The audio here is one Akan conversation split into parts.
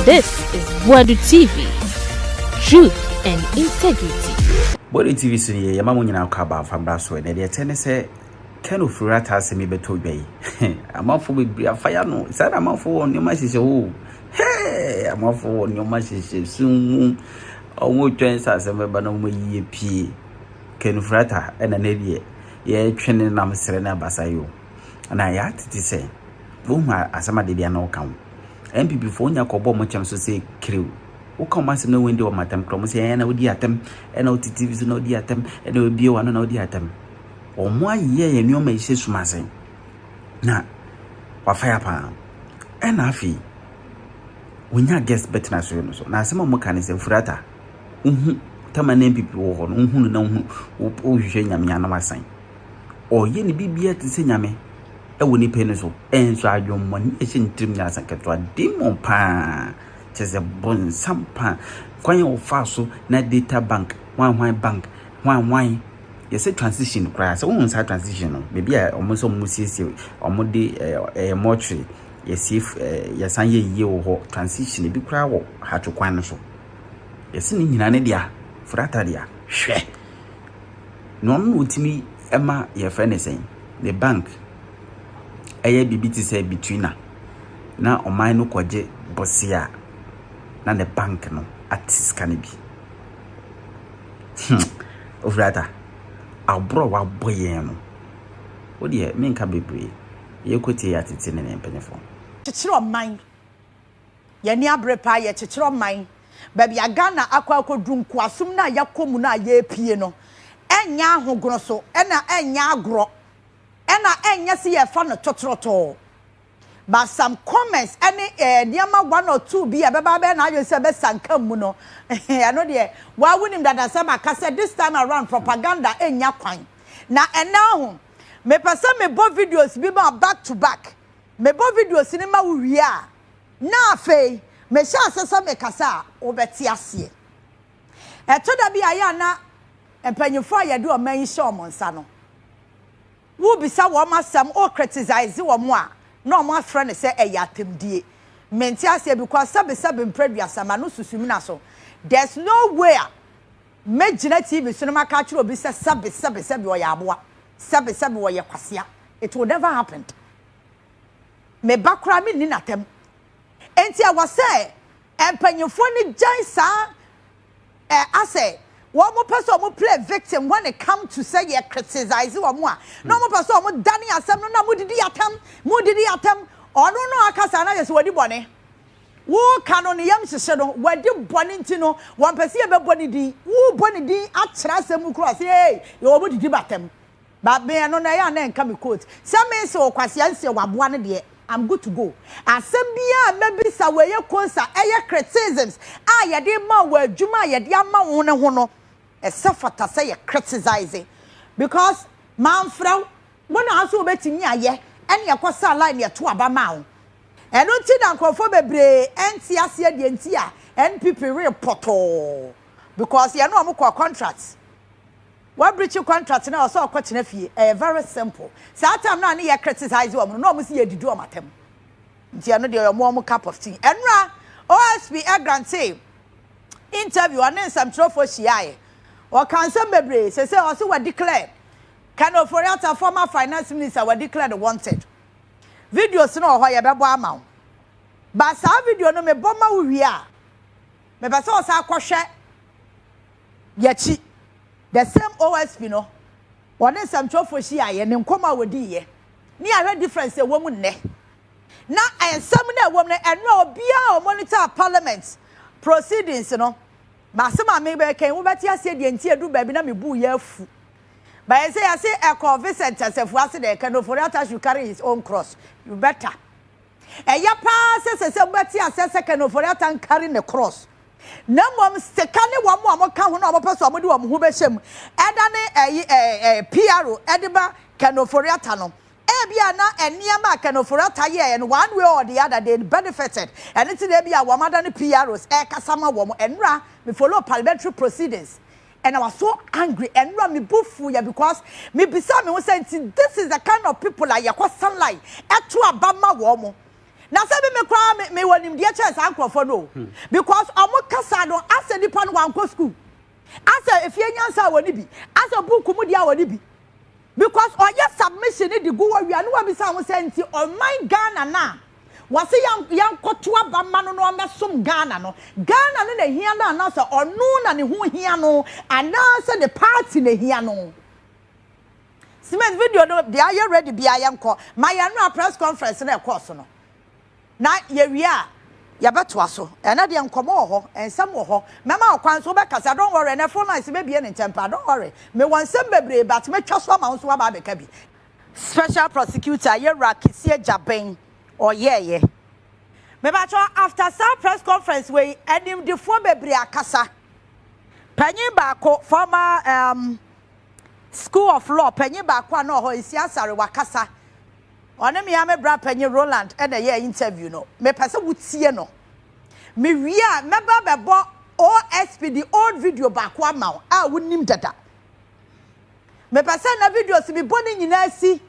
This is Wîcked TV. Truth and integrity. Wîcked TV so ye yama nyina ka ba fa bra so na de tene se kanu Ofori Atta se me beto dwai amafo bebri afaya no sa na amafo won nyoma hihye o amafo won nyoma hihye sun owo twen sa se me ba na mo yiye pie kanu Ofori Atta na na die ye twene na msere na basayo na Yaa Titi se wo ma asama de dia na okan MPP fo nya kobo mo chem so se kriw wo kan ma se no wende o matam krom se ya na odi atam na odi TV so na odi atam na obi wa na odi atam o mo aye ye ni o ma ise sumase na wa fire pa na afi wonya guest betina so no so na asema mo kan se Ofori Atta tama na MPP wo ho no nhunu na hu o hwehwe nyame na masan o ye ni bibia ti se nyame ewo ni pene so enso adwommo ni ehintrim nya sanketwa demon pa cheze bon sampa kwan o fa so na data bank wan bank wan yese transition kra so won sa transition no bebi a omo so mo siesie omo de mortuary yesi yesan ye wo ho transition bi kra wo hatu kwan no so yesi ni nyina ne dia Ofori Atta dia hwe no utimi ema ye fe ne sen the bank eye bibiti say between na oman no kwaje bosia na the bank no atis kan bi Ofori Atta abro wa boye no wo de me nka bebre ye kwoti Yaa Titi ne empenyefo chichiro man ye ni abrepa ye chichiro man baby agana akwa dunku asum na yakomu na ye pie no enya ahogro so ena enya agro ena enya si ye fa no totroto but some comments any niama 1 or 2 bi abeba be na ayo se be sanka mu no I know there why wouldn't that say makase this time around propaganda enya kwan na ena ho me pese me bo videos bi ba back to back me bo videos ni ma wi a na afei me sha asesa me kasa obeti ase e to da bi aya na empanyefo ayede o man hye omonsa no wo bisa wo masam o criticize wo mo a no mo afre ne se eyatemdie menti ase because sabe mpraduasama no susumi na so there's no way mejina TV so no maka kire obi se sabe o ya aboa sabe wo ye kwasea it will never happen me bakra me ni natem enti I was say empanyefo ni jansa ase one person mo play victim when it come to say you criticize one more. No more person mo dani asem no na mo didi atam. Ono no akasa na yes wadi bone. Wo kanon yam hye no wadi bone ntino one person e be bone di. Wo bone di akira asem kura say hey you mo didi batam. But me no na ya na enka me quote. Say me say okwase anse waboa ne de I'm good to go. Asem bia maybe sa we ye konsa eye criticisms. Yede ma wa adwuma yede ama wo ne ho no. Esafata say you criticizing because manfra when aso betimi aye ene yakosa line ye to aba ma wo eno ti na nkofo bebre enti ase de enti a NPP report because ye no amukọ contracts what breach contract na so okotena fie very simple sa time na ne ye criticize wo no mo se ye didu o matem nti eno de mo cup of tea enra OSP grantee interview anen sam trofo shiaye or cancel bebre say also we declare can Ofori Atta former finance minister we declared wanted videos no ho ye bebo ama but sa video no me boma wi a me be so sa akohwe yachi the same OSP no one some trofo hia ye ne nkoma wodi ye ni ahwe difference e wo mu nne na ensem na wo mu enra obia o monitor parliament proceedings no Basama me be ken wo beti ase de nti edu ba bi na me bu ya afu ba say ase e ko Vincent asefu ase de ken Ofori Atta should carry his own cross you better ya pa se beti ase ken Ofori Atta carry the cross na mom sekane wo mo ka ho na mo peso mo de wo ho be hyem eda ne PRO edeba ken Ofori Atta no ebia na eniama ken Ofori Atta ye and one way or the other they benefited and it dey bia wo mada ne PROs kasama wo mo enra me follow parliamentary proceedings and I was so angry and run me bufu ya because me bisa me say this is the kind of people like yakwa sunlight eto abama wo mo na se be me kwa me wonim de chance akrofo no because omo kasa no ase nipa no wanko school ase efie nyansa woni bi ase book mu dia woni bi because oye submission ni di go wa wi anu wa bi sa ho senti on my Ghana na wase yan koto aba ma no omesom Ghana no na hia na na so onu na ne ho hia no ana se the party na hia no Cement video no they are ready be ayanko my annual press conference na course no na ye wi a ya beto aso ena de nkomo ho ensam ho mema okwan so be kasa don't worry na phone line se be in temper don't worry me wan sem bebre but me twa so ma so ba be ka bi special prosecutor ye Rakisie Jaben or ye me ba cho after some press conference we enim de fo bebre akasa panyin ba ko former School of Law panyin ba kwa no ho isi asare wakasa one me ya me bra panyin Roland e na ye interview no me pese wutie no me wi a me ba bebo OSP the old video ba kwa ma a wonim dada me pese na video si bi boni nyina si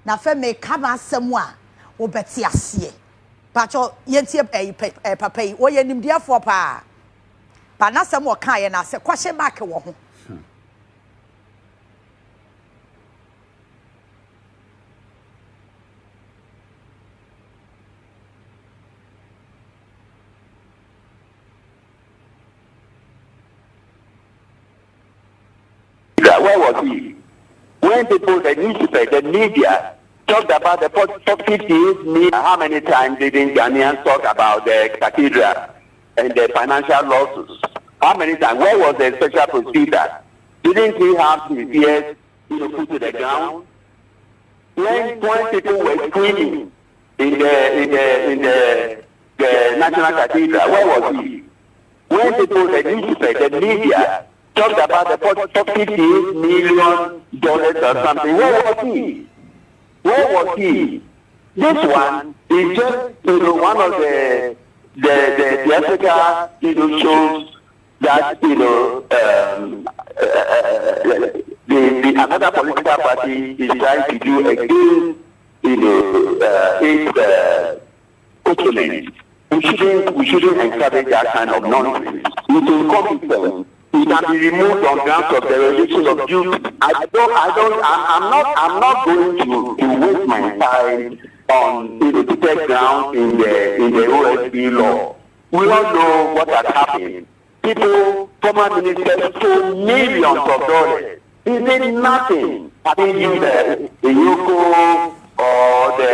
na fe me ka ma asem a wo beti ase pa cho yentie papa yi wo ye nimdiafo pa na asem wo kan ye na se kwahye mark wo ho Where was he? When people, the newspaper, the media, talked about the 58 million, how many times did Ghanaians talk about the cathedral and the financial losses? How many times? Where was the special prosecutor? Didn't he have his ears put to the ground? When people were screaming in the National Cathedral, where was he? When people, the newspaper, the media, talked about the $58 million or something. Where was he? Where was he? This one is just one of the Africa shows that the another political party is trying to do against its opponents. We shouldn't encourage that kind of nonsense. It's incompetent. He can be removed on grounds of dereliction of duty. I'm not going to waste my time on to take ground in the OSB law. We all know what has happened. People, former ministers, stole millions of dollars. He did nothing. I think the YOCO or the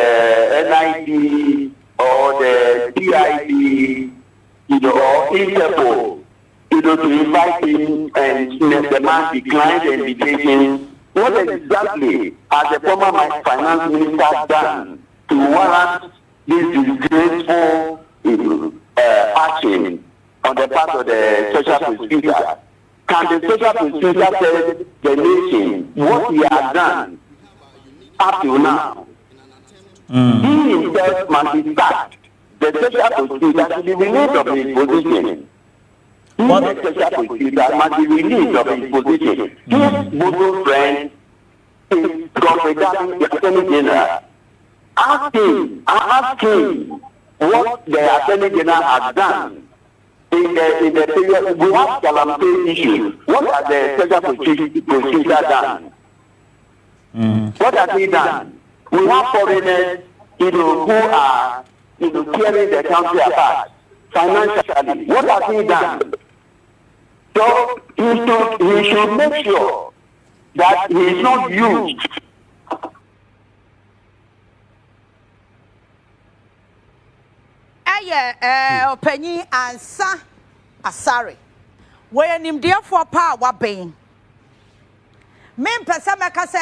NID or the PID, or Interpol. To invite him and the man declined the invitation. What exactly has the former finance minister done to warrant this disgraceful action on the part of the special prosecutor? Can the special prosecutor tell the nation what he has done up to now? He himself must be sacked. The special prosecutor should be relieved of his position. The special prosecutor must be released of his position. This Muslim friend is regarding the Attorney General. Ask him what the Attorney General has done in the period. We have calamity issues. What has the special prosecutor done? What has he done? We have foreigners, who are, tearing the country apart financially. What has he done? So he should make sure that he is not used. Penny ansa asare. Where nim dear for pa wa ben. Men pesa meka se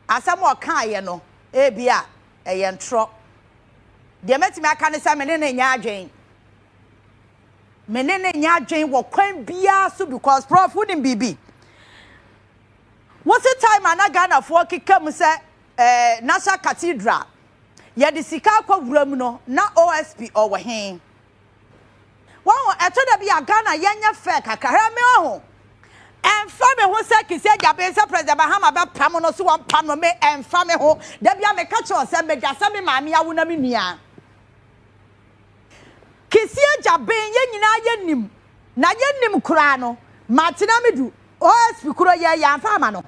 asamo kan ye no e bia e ye ntro. De metimi aka ne se menene nya adwen. Menene nya adwen wo kwan bia so because prof wouldn't be. What's the time Ghana for kikam se National Cathedral? Ya de sika kwa wuram no na OSP owo hen. Won etoda bia Ghana yenya fair kakara me ho. Emfa me ho se kise Jaben se president Mahama be pam no so won pam no me emfa me ho. Da bia me ka che o se me dwasa me maame awo na me nua. Kisia Jaben ye nyina ye nim. Na ye nim kura no. Matina medu. OSP kuro ye ya fama no.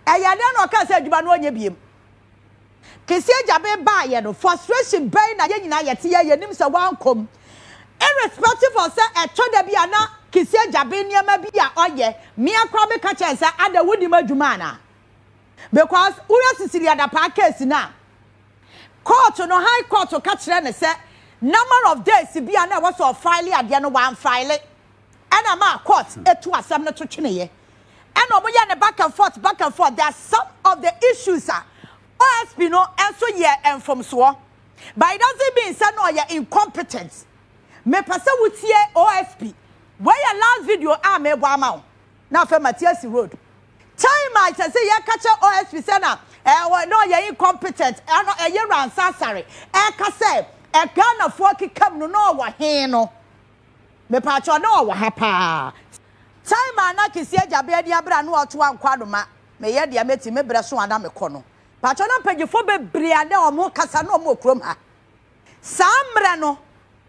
Eya den no ka se adwuma no onye biem. Kisia Jaben ba ye no frustration ben na ye nyina ye te ye nim se wankom. Irrespective of say da bia na Kisia Jaben niam bia oye me akwa be ka che say ada wudi madwuma na. Because Ura Sicilia da pa case na court no high court to catch them say number of days bia na was of file ade no one file and ama court etu asem no to twene ye and omoya ne back and forth there are some of the issues OSP no enso ye enfom so but it doesn't mean say no ye incompetent me pese wutie OSP where your last video me bo ama na fa Matthias Road time I say ye catch OSP say na no ye incompetent ano ye ransasare ka say Ghana for kikam no wa he no me pa cho no wa ha pa time na Kisia Jaben dia bra no oto ankwado ma me ye dia meti me bre so ada me kɔ no pa cho na pagifo bebre ade o mo kasa no mo krom ha samre no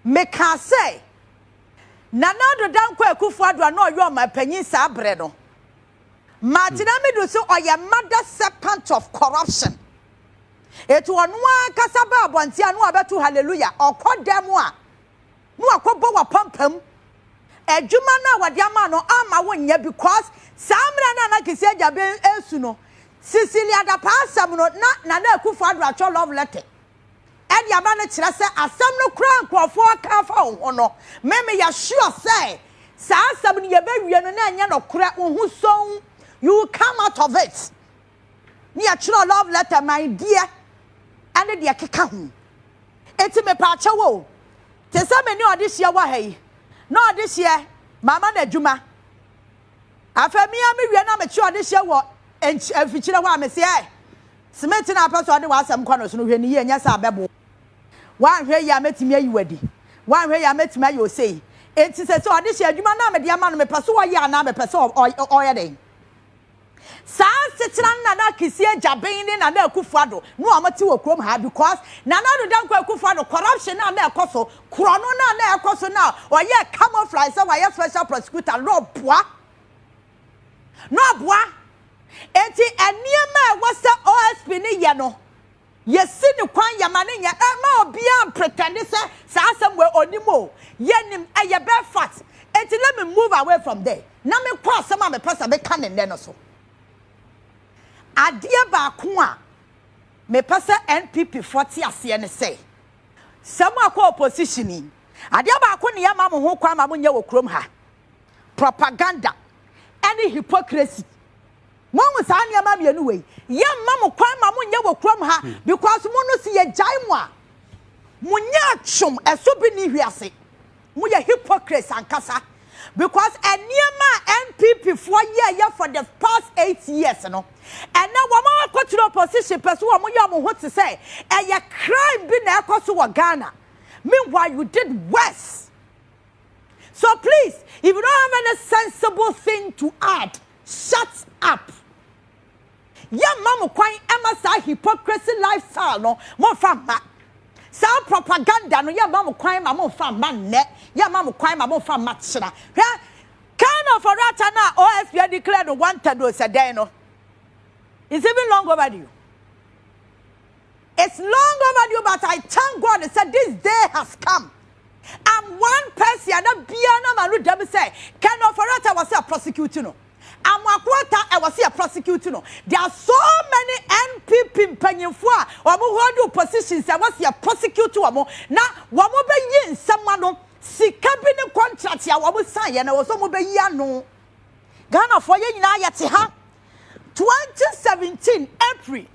me ka say nanado danko akufo ado na oyo ma panyin sa bre no Martina Medu so oye mother serpent of corruption. It one kasaba bontia no abetu hallelujah okodem a no akobo wa pampam adwuma na wadiama no ama wonya because samra na Kisia Jaben ensu no Cecilia da pasam no na akufo ado acho love letter e dia ba no kire se asam no kura nkrofo ka fa ho no me ya sure say sa asam no ye be wie no na anya no kura hu so you come out of it. Ni a love letter, my dear. And the keka hu. Eti me pacha wo. Te se me ni this year wa hey. No this year, mama na adwuma. Afa mi a me wie na me chi this year wo enfichire wa me se eh. Cement na apaso de wa asem kwa no so no hwe ni ye nya sa bebo. Wa hwe ya metimi ayi wadi. Wa hwe ya metimi ayi osei. Enti se so this year adwuma na me de ama no me paso wa ya na me paso oye den. Sa setran na Kisia Jaben ni na akufado no amati wo krom ha because na do danko akufado corruption na ekoso krono na ekoso na oye camouflage say why special prosecutor no boa enti eniema was OSP ni ye no yesi ni kwan yamane nya ma obi am pretend say sa asem we onimo yenim eye be fat enti let me move away from there na me kwa asem me pesa be kan ne no so Adia ba ko a me pese NPP 40 ase ne say some akwa opposition ni adia ba ko ne ya ma mo ho kwa ma mo nya wo krom ha propaganda any hypocrisy mo sa ne ma me anu we ya ma mo kwa ma mo nya wo krom ha because mo no si ye jai mo a mo nya atwom eso bi ni hwiase mo ye hypocrisy ankasa because eniema NPP for year for the past 8 years no and now woman go to the opposition person wo ya mo ho to say e ye crime bi na ekoso wo Ghana meanwhile you did worse so please if you don't have any sensible thing to add shut up ya mama kwan ema sa hypocrisy lifestyle no mo fama sa propaganda no ya mamu kwan ma mo fa man ne ya mamu kwan ma mo fa matchra kind of Ofori Atta na OSP declared wanted o se den no it's even long overdue it's long overdue but I thank God that said this day has come and one person na bia na manu dem say kind of Ofori Atta was a prosecutor no Amwakwata was a prosecutor no there are so many NPP mpanyimfo a omo hold positions I was a prosecutor omo na womo be yi nsema no sika bi ne contract ya womo sign ya na wo so mo be yi ano Ghana for ye nyina yete ha 2017 April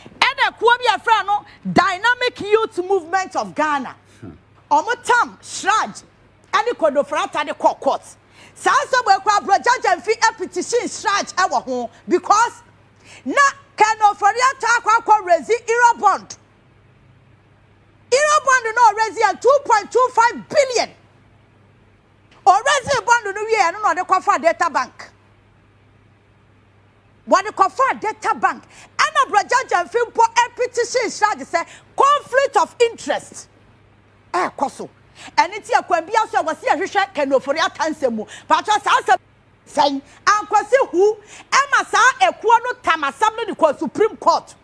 and a kwa bi afra no Dynamic Youth Movement of Ghana omo tam shraj ani kodo Ofori Atta de court Sansa we kwa project and fee a petition stretch ewo ho because na can Ofori Atta kwa raise Euro bond no raise 2.25 billion or raise bond no we no de kwa data bank what the kwa data bank and a project and fee for a petition stretch say conflict of interest koso ene ti akwambia so wose ahwehwe Ken Ofori Atta nsemu patwa saa sen ankwase hu ema saa ekuo no tamasam no the Supreme Court.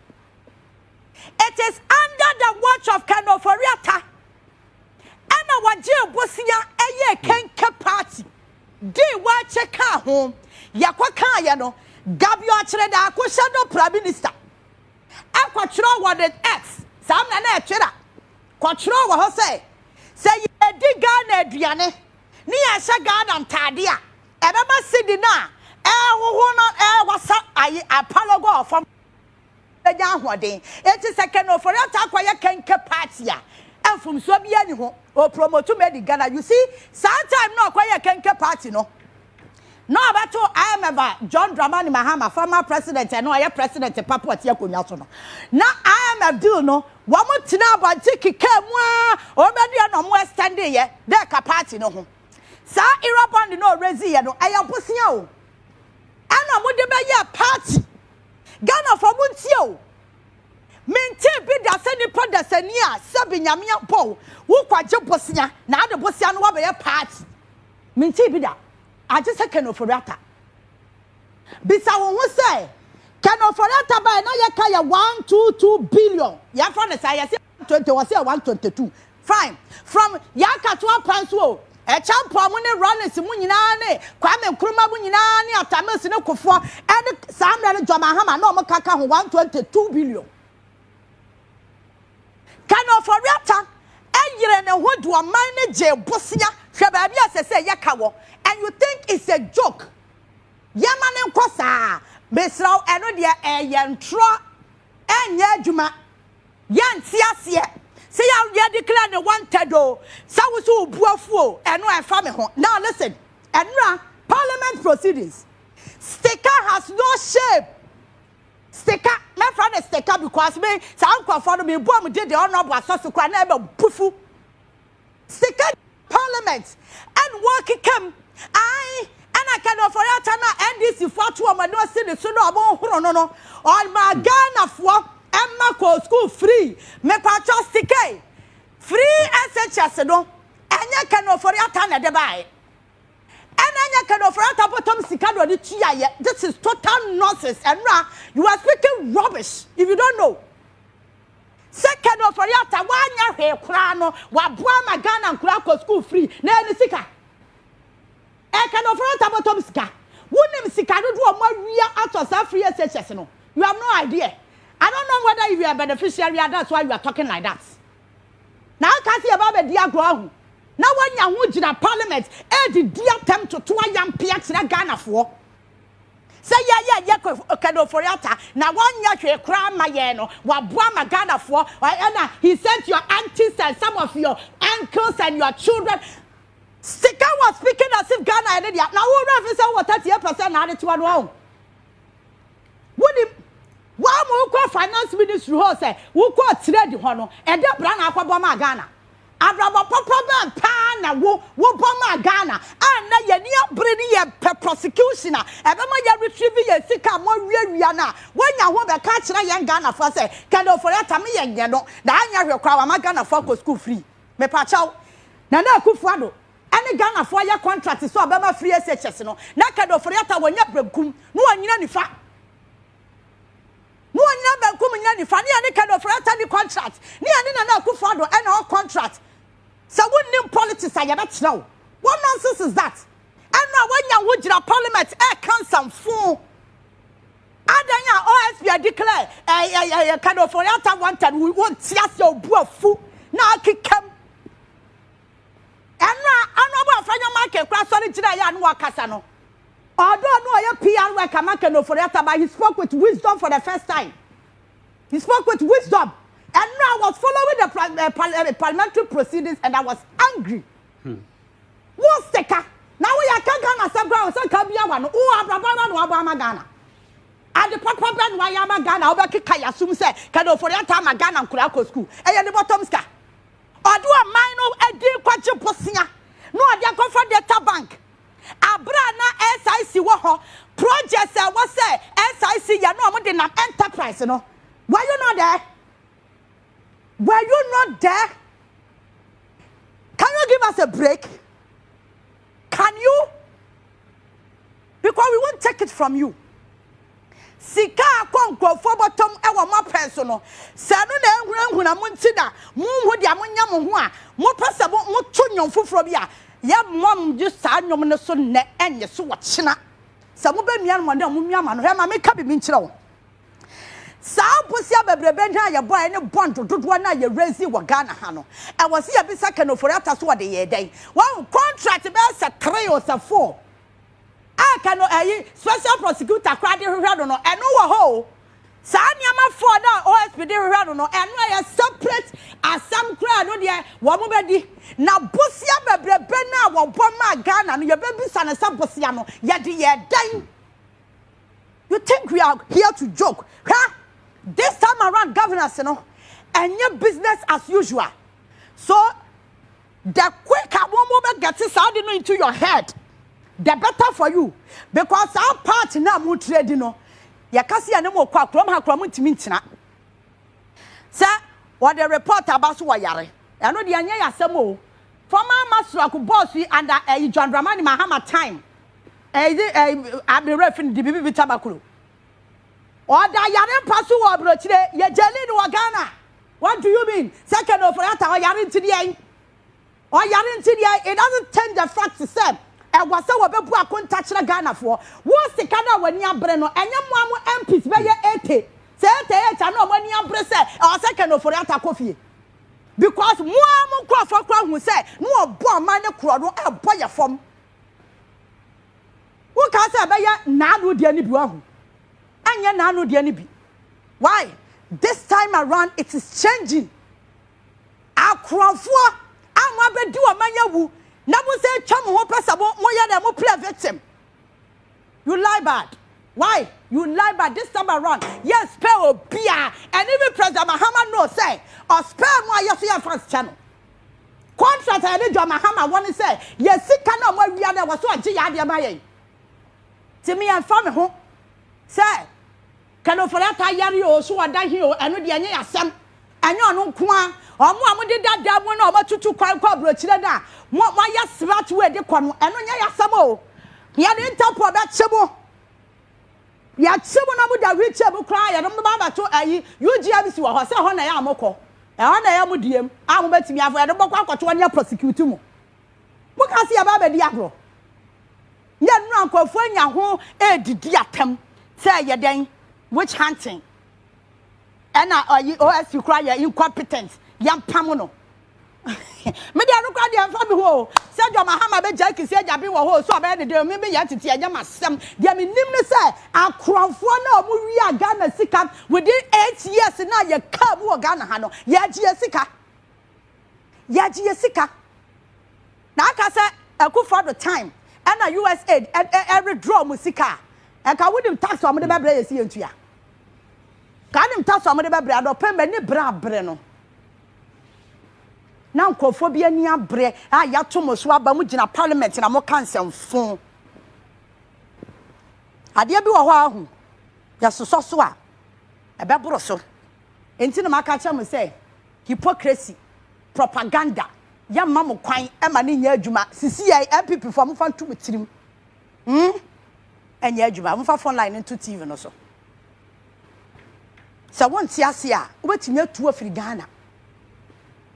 It is under the watch of Ken Ofori Atta ena waje bosia eye kenke party di wa cheka ho yakwa kan ye no gabio akere da akosha no prime minister akwatro what the X sam na etwera kwatro wo ho say ye di Ghana aduane ni ya sha Ghana ntade a ebeba sidi na hoho no wasa ayi apalogo ofam nya ahoden eti se Ken Ofori Atta akwaye kenke party a enfum so bia ni ho o promote me di Ghana. You see sometime no akwaye kenke party no abato I remember John Dramani Mahama former president and no aye president Papua tie konwa so no na I am deal no wo mo tina abanti kika mu a o be dia no mo extend ye de ka party no ho sa iraband no rezi ye no aye bosia o ana mo de be ye party Ghana for muntie o minti bi da sani poda sani a sabi nyame po wo kwaje bosia na ade bosia no wo be ye party minti bi da aje se Ken Ofori Atta bisa wo hu say Ken Ofori Atta ba na ye ka ya 122 billion ya for the say 20 was 122 fine from ya ka to panso e champo mo ne runners mu nyina ne Kwame Nkrumah mu nyina ne Atamesi ne Kofo and Samuel Mahama na o kaka ho 122 billion Ken Ofori Atta eyire ne ho do man ne je bosia hwe ba bia se ye ka wo and you think it's a joke yamane nkosa besraw eno de yentro enye adwuma yanti ase se ya declare ne wanted o sawusu buafu eno efa me ho. Now listen, enra parliament proceedings sticker has no shape. Sticker my friend is sticker because me sa uncle for me boom did the honorable assessor kwa na be pufu sticker parliament and work come I and Ken Ofori Atta na NDC for to am no see the so no horo no on my Ghana for Emma ko school free me patcho sticker free SHS no enya Ken Ofori Atta na de bai enya Ken Ofori Atta bottom sika do de tua. This is total nonsense and you are speaking rubbish if you don't know. Second Ofori Atta wanya hwe kura no wa boa ma Ghana kura ko school free na eni sika Ken Ofori Atta bottom sika wunim sika do do mo wia out of free SHS no you have no idea. I don't know whether you are a beneficiary and that's why you are talking like that. Now can see about the dia grow now when you hu gina parliament the dia attempt to yam PX na Ghana for say yeah Ken Ofori Atta na one ya hwe kra ma ye no wa boa ma Ghana for and he sent your aunties and some of your uncles and your children. Sticker was speaking as if Ghana and India. Now who reference what 38% added to one wrong. Would him one more finance ministry who say who call trade hono and that brand aquaboma Ghana. Abraba papa pan wo boma Ghana and na ye near bring prosecution ebema ye retrieve ye sika mo wiawia na when ya ho be catch na ye Ghana for say Ken Ofori Atta me ye no na anya hwe kwa ma Ghana for go school free me pa chaw na Akufo-Addo any Ghana for your contract so abema free SHS no na Ken Ofori Atta wonya brabkum no anyina nifa no anyina brabkum nya nifa ne any Ken Ofori Atta ni contract ne ani na Akufo-Addo and all contract so wouldn't politics I bet now what nonsense is that and now when you would your parliament can some fool adanya OSP declare Ken Ofori Atta wanted we won't see us your buafu na kikem Anwa fanya market kwa sorry jina ya anwa kasa no. Although no ya PR work ama Ken Ofori Atta, but he spoke with wisdom for the first time. He spoke with wisdom. And now I was following the parliamentary proceedings and I was angry. What's the car? Now we are Ghana Sabra so Kabia one. Oh Abraham no Abama Ghana. And the papa brand Wayama Ghana over Kaya Sum say Ken Ofori Atta ma Ghana Kurako school. And the bottom ska. Odo a mine no kwache posia no ade akofa data bank abra na SIC wo ho project e wo say SIC ya no mo de na enterprise no were you not there us a break? Can you? Because we won't take it from you. Sika konko for bottom ewa ma personal. Sanu na ehuna muntida. Mu hodi amunya mo ho a. Mo pese mo tonyon foforo bia. Ya mom just sa nyom ne so ne enye so wo chena. Sa mo be mia no de mo mia ma no. He ma me ka bi mi nkyere wo. Sa bosia bebrebe nha ya boy ne bond dodo na ya raise wo Ghana ha no. E wo se ya bi saka no Ofori Atta so wo de ye den. One contract be say 3 or 4. I cannot special prosecutor crowd no and no ho. Sanyama for that OSPD no and no separate as some crowd no there womobedi. Na bosia bebrebe na wo boma Ghana no ye baby sana some bosia no ye de ye den. You think we are here to joke? Huh? This time around governors no and your business as usual. So the quicker one get this out into your head. The better for you because our part now mu trade no yakasi anemo kwa krom ha krom ntimi ntina say what the report about so yare eno de anya yasem o former master aku boss we under John Dramani Mahama time abirefin di bibi tabakuru oda yare pasu wo brochire ye jeli no Ghana. What do you mean? Second Ofori Atta o yare ntidi ai o yare ntidi ai. It doesn't change the fact to say e wasa wo bebu akonta kire Ghana for wo sika na wani abre no enye mo am MPs be ye 80 say 88 na wani abre say o second Ofori Atta kofie because mo am krofo kro hu say no obo man ne kro no e bo ye fom wo ka say be ye na no de ani bi wa hu anya na no de ani bi. Why this time around it is changing akrofo anwa be di o manya wu. Na mo say cham ho pesa mo ye na mo play victim. You lie bad. Why? You lie bad this time around. Yes, spell Bia and even President Mahama no say or spell more yes your fans channel. Contract I did John Mahama want to say yes sika na mo wi na was so agi ya de ma ye. Ti me and family ho say can Ofori Atta yari o so wadan hi o eno de anya yasem. Anya onu nko a omo amode dada mo na omatutu kwan kwa brochire na mo ya smart way de kwa no eno nya yasem o ya de ntapo be chebo ya chebo na mo da wi chebo kra ya no ba to ayi UGMC wo ho se ho na ya amoko e ho na ya mo diem amu betimi afo ya de bokwa akoto anya prosecute mu mo ka se ya ba di agro ya nu ankofo anya ho edidi atam say ye den witch hunting and OS you cry incompetent yam pamono. Me dia no cry dia fa me ho se John Mahama be jaki se jabi wo ho so be de me be Yaa Titi anya masem dia me nim ne se akronfo na omu wi Ghana sika within 8 years na ye ka wo Ghana ha no ye gie sika na aka se aku for the time and a USA every draw musika and ka would tax am de be bra ye si entua kanim taso amode be bra do pembe ni bra bre no na nkofo bia ni abre a ya tomo so aba mu gina parliament na mo cancel fon ade bi wo ho ahu ya soso so a e be boro so enti na maka cha mo say hypocrisy propaganda ya mamo kwan e ma ni nya adwuma sisi ya MPP fo mo fa ntu metirim enya adwuma mo fa phone line into TV no so. So one tiasia wetimi atu afiri Ghana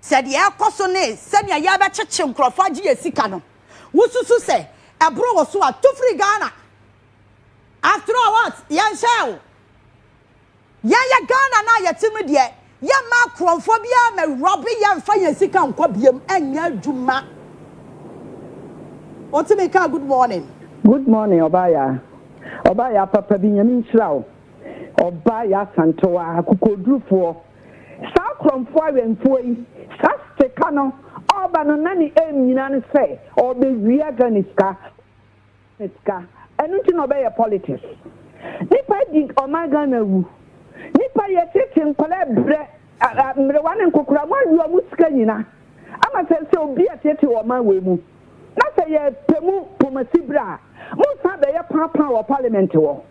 said ya koso ne said ya ba cheche nkrofo agi esika no wususu se ebro wo so atu firi Ghana after all what yan shell ya Ghana na ya timi de ya ma krofo bia ma robi ya mfa ya sika nkwa biem enya adwuma otimeka good morning obaya papa bi nyame nhyirawo Oba ya santoa akukodrufo sa kromfo awenfo yi sa steka no oba no nani emnyina ne se obewia ganiska enu ti no be ye politics nipa di omaga na wu nipa ye tete nkola bre mrewane nkokura mo awu musika nyina ama se obi atete wo ma we mu na se ye pemu pomasibra mo sa be ye papa wo parliament wo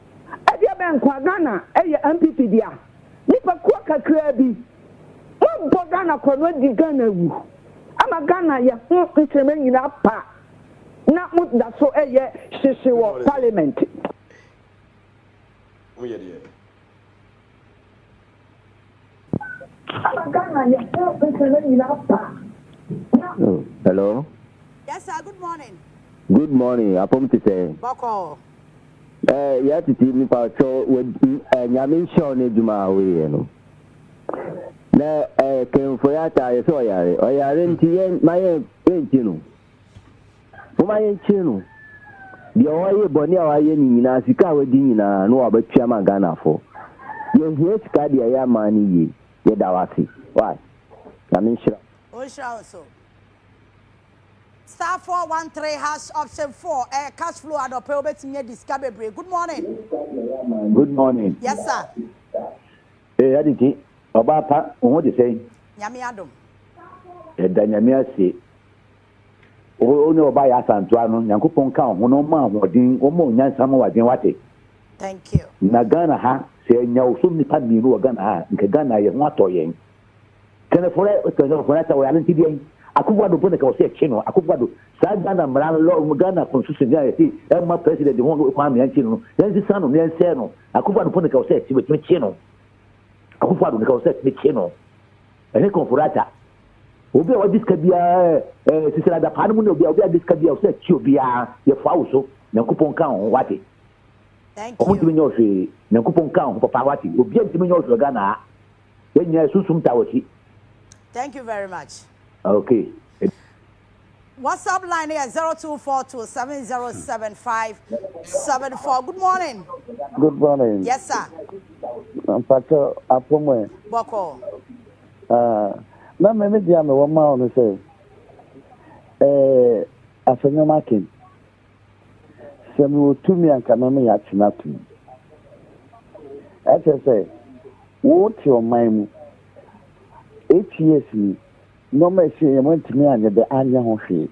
Adia ben kwa Ghana eye MPP dia nipa kwa kakra bi mo Ghana kwa no di Ghana wu ama Ghana ye ho ntreme nyina pa na mo da so eye hwehwe wo parliament o ye de Hello. Yes, sir. Good morning. Good morning. Apom to say. Boko. Yaa Titi mi pa cho nyame show ne djuma we no. Na Ofori Atta ye so oyare nti ye maye enti no. Mo maye nti no. Bi oye boni awaye ni nyina sika wadi nyina no abatua ma Ghana fo. Ye hie sika dia ya mani ye. Ye dawasi. Why? Nyame shira. O shira so. Star 413 hash option 4. Cash flow and opera betting discover break. Good morning. Good morning. Yes, sir. Yaa Titi, oba pa won de say. Nyame adom. Da nyame ase. O ne oba ya santo ano, Nyankopon ka ho no ma hodin, o ma onyansa ma wadin wate. Thank you. Na Ghana ha, se nya oso nipa mi ru Ghana ha, nke Ghana ye ho ato yen. Ofori Atta we alanti bien. Akufo do pone ka o se chino, akufo sa Ghana mran lo Ghana constitution ya ti, ma president ho kwa me anchi no. Yanzi sano me ense no. Akufo do pone ka o se chino. Akufo do ka o se chino. Ene Ofori Atta. Obi a wadiska bia sisira da panu no obi a diska bia o se chi obi a ye fa wo Nyankopon ka ho wate. Thank you. Omuntimi nyo hwe Nyankopon ka ho papa wate. Obi a ntimi nyo hwe Ghana. Enya susum tawochi. Thank you very much. Okay. WhatsApp line here 0242707574. Good morning. Good morning. Yes, sir. I'm Pacho Apomwe. Boko. Na me dia me wo ma onu say afenyo makin. Se mi otumi anka na me ya tina tu. Say wo ti o man mu 8 years ni no me se ye mo ntimi anya be anya ho hwe.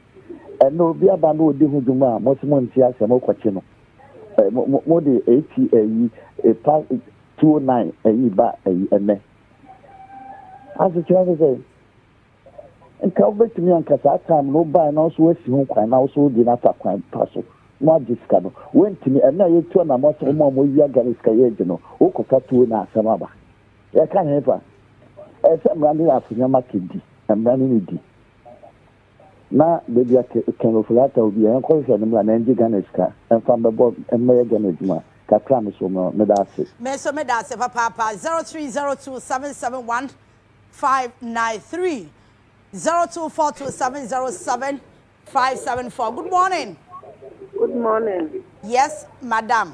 No obi aba no odi hu dwuma mo se mo nti ase mo kwache no. Mo de 80 pa 29 ba ene. As a child say and cover to me and Kasakam, no by no so if you can also do not a crime parcel. Not this kind of went to me and now you turn a most of we are going to Okoka to na Samaba. I can't have her. As I'm running after your market, I'm running it. Now, baby, I can Ofori Atta will be an question and Ganiska and from the board and Maya Ganizma. Kakramis or Medasi. Meso Medase, Papa 0302771 0242707574. Good morning. Good morning. Yes, madam.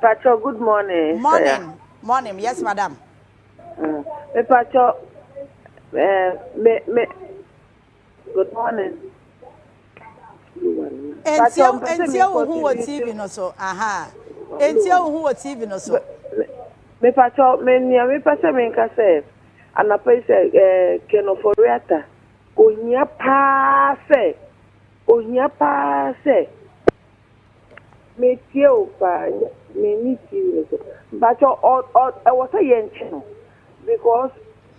Pacho, good morning. Morning. Morning. Yes, madam. Pacho, good morning. Entia who was TV no so. Aha. Entia who was TV no so. Me Pacho, me pasa me nkase. Anapa say Ofori Atta. Ohia pa se. Me tie o pa me ni ti so. But I was a yenchino because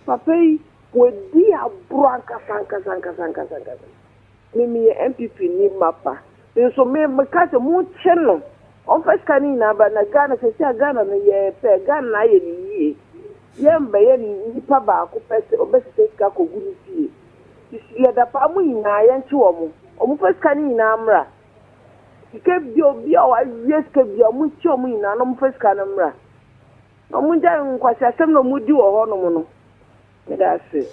papa we di abranka sanka. Me MPP ni mapa. So me kase mu cheno. On first kanina ba na Ghana se Ghana no ye pe Ghana ye ni yemba ye ni pa ba ko pese obese ka ko gunu fie. Ye da pa mu ina ye nchi wo mu first kanina amra. Ike bi obi a wa yes ke bi mu chi o mu ina no mu first kanamra. No mu ja nkwasi asem no mu di wo ho no mu no. Me da se.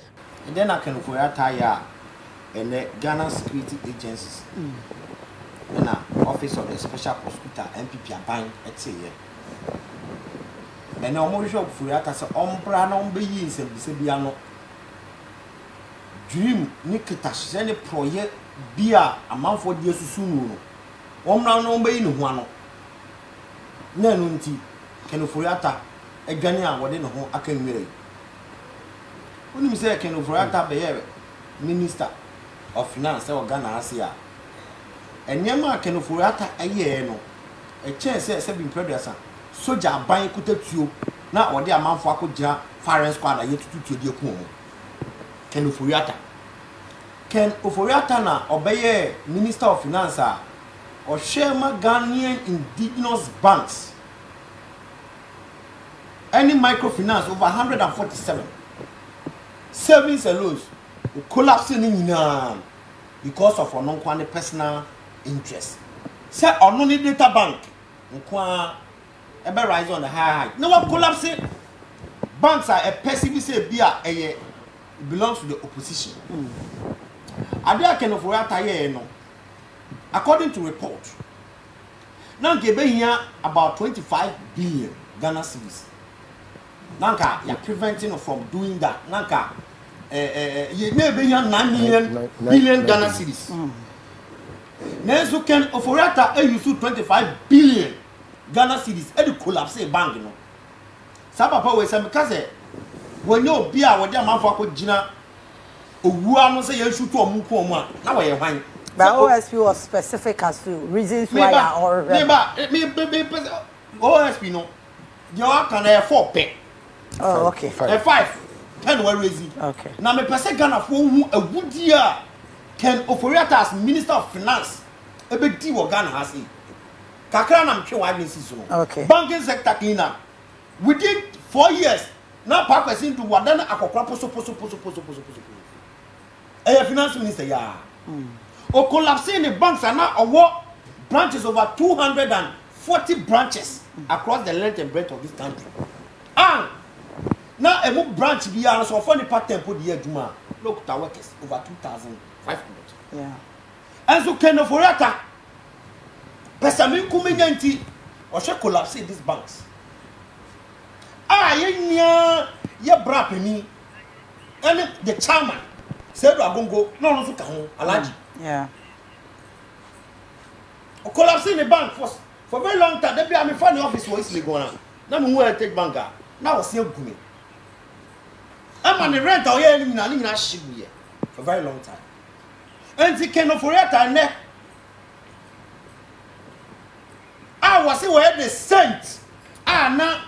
And then I can Ofori Atta ya and the Ghana security agencies. And office of the special prosecutor MPP aban etse ye. And now more shop Ofori Atta say ombra na ombe yi nsem bia no. Dream ni kitahyɛ ne project bia amanfo de asusu no. Ombra na ombe yi ne ho ano. Na no nti Ofori Atta adwane a wode ne ho aka nwere. Onim say Ofori Atta be ye minister of finance or Ghana Asia. And Yama Ofori Atta a year no. A chance says been previous. Soja buying kutetu na or their man for Akoja Fire Squad a yet to the Okumo. Ofori Atta. Ken Ofori Atta na obeye Minister of Finance or Sherma Ghanaian indigenous banks. Any microfinance over 147 savings and loans will collapse in because of non personal interest. Say on no data bank, ever rise on the high. No one collapsing. Banks are a passive say it belongs to the opposition. Adia Ken Ofori Atta no. According to report, now give here about 25 billion Ghana cedis. Nanka, you're preventing from doing that. Nanka, you maybe 9 billion Ghana cedis. Nezu Ken Ofori Atta use 25 billion Ghana cedis. Edu collapse bank no. Sabapa we say because when you be a wadi amanfo akogina owua no say you shoot to omu ko omu na we hwan. But OSP was specific as to reasons why or OSP no. You can have 4 pay. Oh, okay. 5. 10 were raising. Okay. Now me person Ghana for who a good year Ken Ofori Atta as Minister of Finance. Ebe di wo Ghana has it. Kakra na mtwe wa agency so. Okay. Banking sector cleaner. Within 4 years, now park person to wadana akokra poso. Finance minister ya. O collapsing the banks are now award branches over 240 branches across the length and breadth of this country. And now a move branch be so for the part tempo the year Juma. Look to workers over 2,500. Yeah. And so Ken Ofori Atta Pesamin Kuminyanti or shall collapse in these banks. Ye bra penny and the chairman said Agongo no Alaji. Yeah. O collapsing the bank for very long time. They be I'm in front of the office for easily going on. Now me where take banker. Now see gumi. I'm on the rent or here in na shibu for very long time. And the Ken Ofori Atta ne. I was say where the saint. Na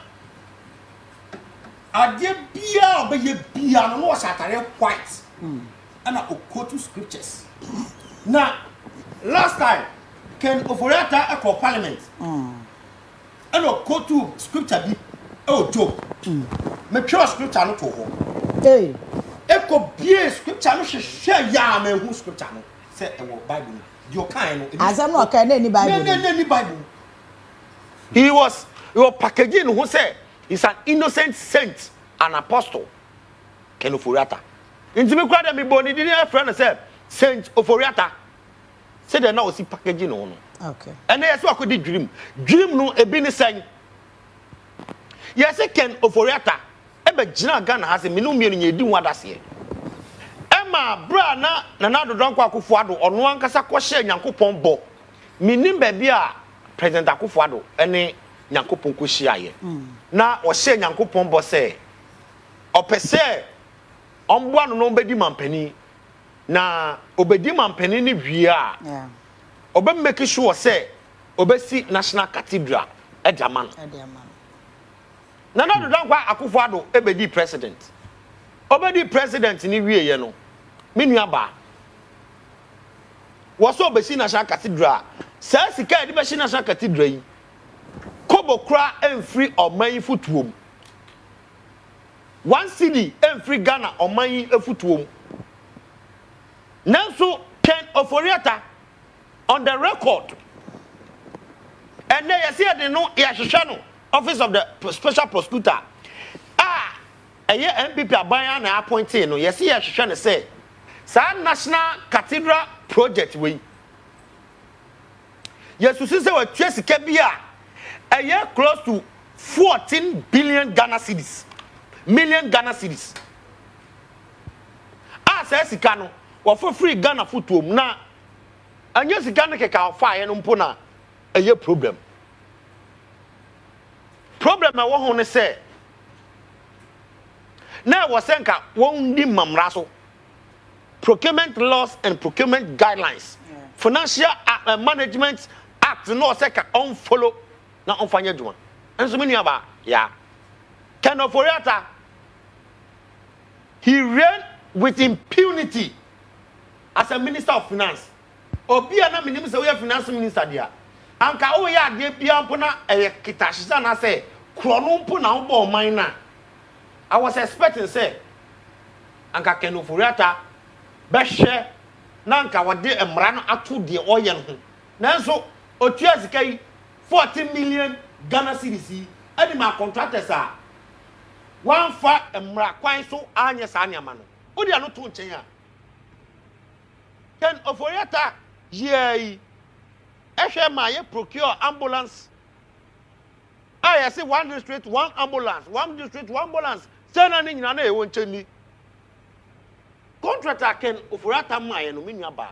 Ade bia obeye bia no was atare white. And I quote scriptures. Now, last time, Ken Ofori Atta for parliament. And I quote to scripture be Job. Me pure scripture no to ho. Hey. Eko bie scripture no hwehwe ya me hu scripture no. Say e wo Bible no. Your kind no. Azam no kan any Bible. Any Bible. He was packaging who say he's an innocent saint, an apostle. Ken Ofori Atta. Inti me kwa dem me boni di na friend say Saint Ofori Atta. Say they now see packaging no. Okay. And yes what could dream. Dream no e bi ni say. Yes Ken Ofori Atta e be gina Ghana has me no mienu nya di hu adase. Emma bra na dodon kwa Akufo-Addo ono ankasa ko hye Nyankopon bo. Minim ba bia President Akufo-Addo ene Nyankopon ko hye aye. Na o hye Nyankopon bo say opese omboa no bedi mampani na obedi mampani ni wie a yeah obe make sure say obesi national cathedral edaman na do don kwa Akufo-Addo ebedi president obedi president ni wie ye no menua ba wo so obesi national cathedral say sika edi be national cathedral yi kobo kra emfiri oman futuom 1 city every Ghana or money a footworm. Nanso Ken Ofori Atta on the record. And then you see the no Yashishano, Office of the Special Prosecutor. A year MPP Abayan appointed no, you see Yashishano say, San National Cathedral Project we. Yes, you see, what Tracy Kebia a year close to 14 billion Ghana cedis. Million Ghana cedis. Says Sikano, or for free Ghana footwoom na. And yes, Ghana keka fire and umpona a year problem. Problem I want to say. Now was senka won't di mamraso. Procurement laws and procurement guidelines. Financial Management Act no seka on follow na on fanya juma. And so many about yeah. Ken Ofori Atta, he ran with impunity as a minister of finance obi ana minim say we finance minister dia anka o ya de bia mpo na kitashisa na say krono mpo na wo bo man na I was expecting say anka Ken Ofori Atta be hwe na anka wode emra no ato de oye no nanso otua sika yi 40 million Ghana cedis ani ma contractors a one fa emra kwan so anya sa anya ma no odi ano to nchen a Ken Ofori Atta yei ehwe ma ye procure ambulance I say one district one ambulance one district one ambulance sena ni nyina na e wo nchen ni contractor Ken Ofori Atta ma ye no menua ba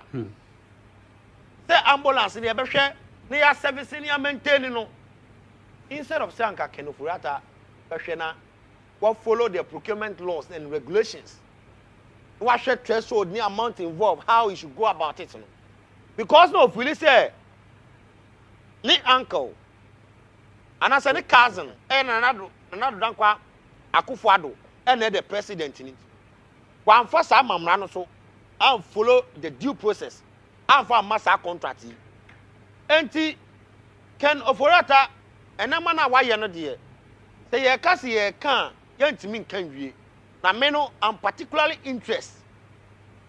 say ambulance ni e be hwe na ya service ni ya maintain no instead of saying Ken Ofori Atta be hwe na what follow the procurement laws and regulations. What should threshold the amount involved, how you should go about it. Because no, if we say, ni uncle, and I said the cousin, and another dankwa, Akufo-Addo, and the president in it. One first I'm so I'll follow the due process. I'm for a master contract. And Ken Ofori Atta, and I'm not why you're not there. Say, ye kasi ye can. Yantimi kan wie na me no am particularly interest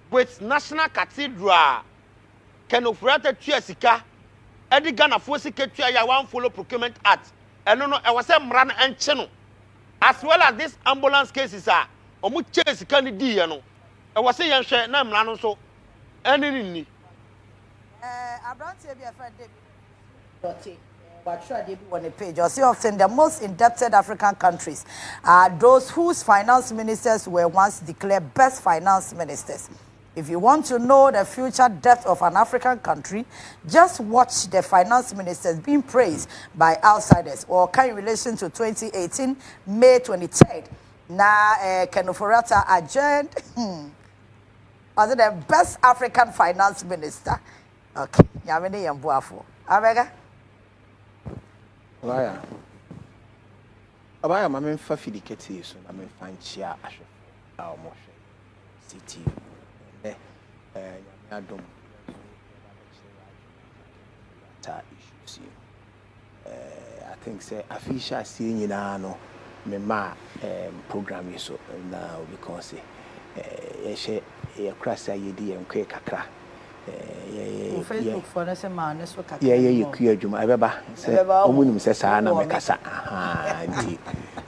with National Cathedral Ken Ofori Atta tua sika edi Ghana fo sika tua ya one follow procurement act eno no e wase mra no enche no as well as this ambulance cases are omu che sika ni di ye no e wase yen hwe na mra no so eni ni Abrantie bi afa de on a page. You see often the most indebted African countries are those whose finance ministers were once declared best finance ministers. If you want to know the future debt of an African country, just watch the finance ministers being praised by outsiders or in relation to 2018, May 23rd. Now, Ken Ofori Atta adjourned as the best African finance minister. Okay, Yamini Yambuafo. Abega? Abaya mama mfa fidiketi so na mfa nchia ahwe a omohwe city nyame adom ta issues I think say official see nyina no me ma program so now because ye ye krasa yedi enkwe kakra Facebook for na se ma ne so kakra ye ku adwuma ebeba se omunim se saa na mekasa nti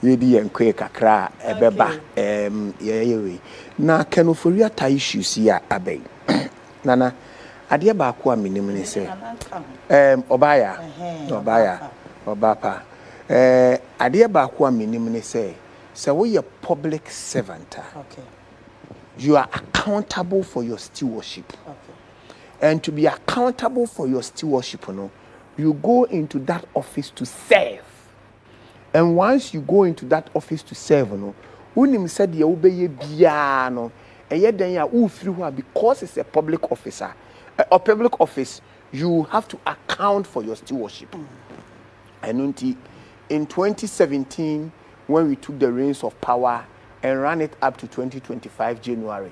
yedi enkwe kakra ebeba ye we na Ken Ofori Atta issues ya abey nana ade ba ko aminim ne se obaya obapa ade ba ko aminim ne se we a public servant okay you are accountable for your stewardship okay. And to be accountable for your stewardship, you go into that office to serve. And once you go into that office to serve, unim said you obey biano, and yet then you because it's a public officer, a public office, you have to account for your stewardship. And in 2017, when we took the reins of power and ran it up to 2025 January.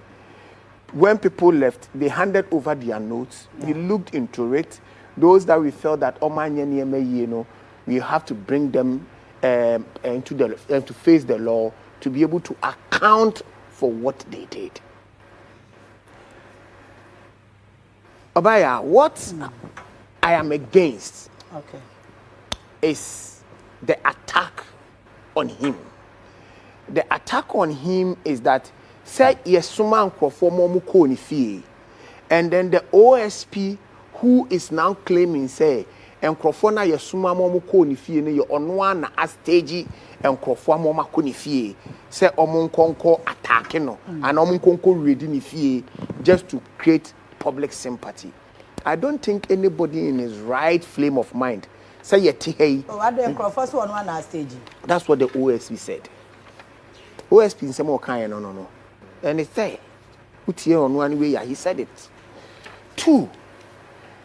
When people left, they handed over their notes. We looked into it. Those that we felt that we have to bring them to face the law to be able to account for what they did. Obaya, what I am against is the attack on him. The attack on him is that say yesuma nkrofo mo ko ni fie, and then the OSP who is now claiming say nkrofo na yesuma mo ko ni fie ne ye ono na a stage nkrofo mo ko ni fie say omo nkonko attack no and omo nkonko ready ni fie just to create public sympathy. I don't think anybody in his right frame of mind say yeti hey nkrofo so ono na stage. That's what the OSP said. OSP say mo kan no. And it's there. On one way, he said it. 2,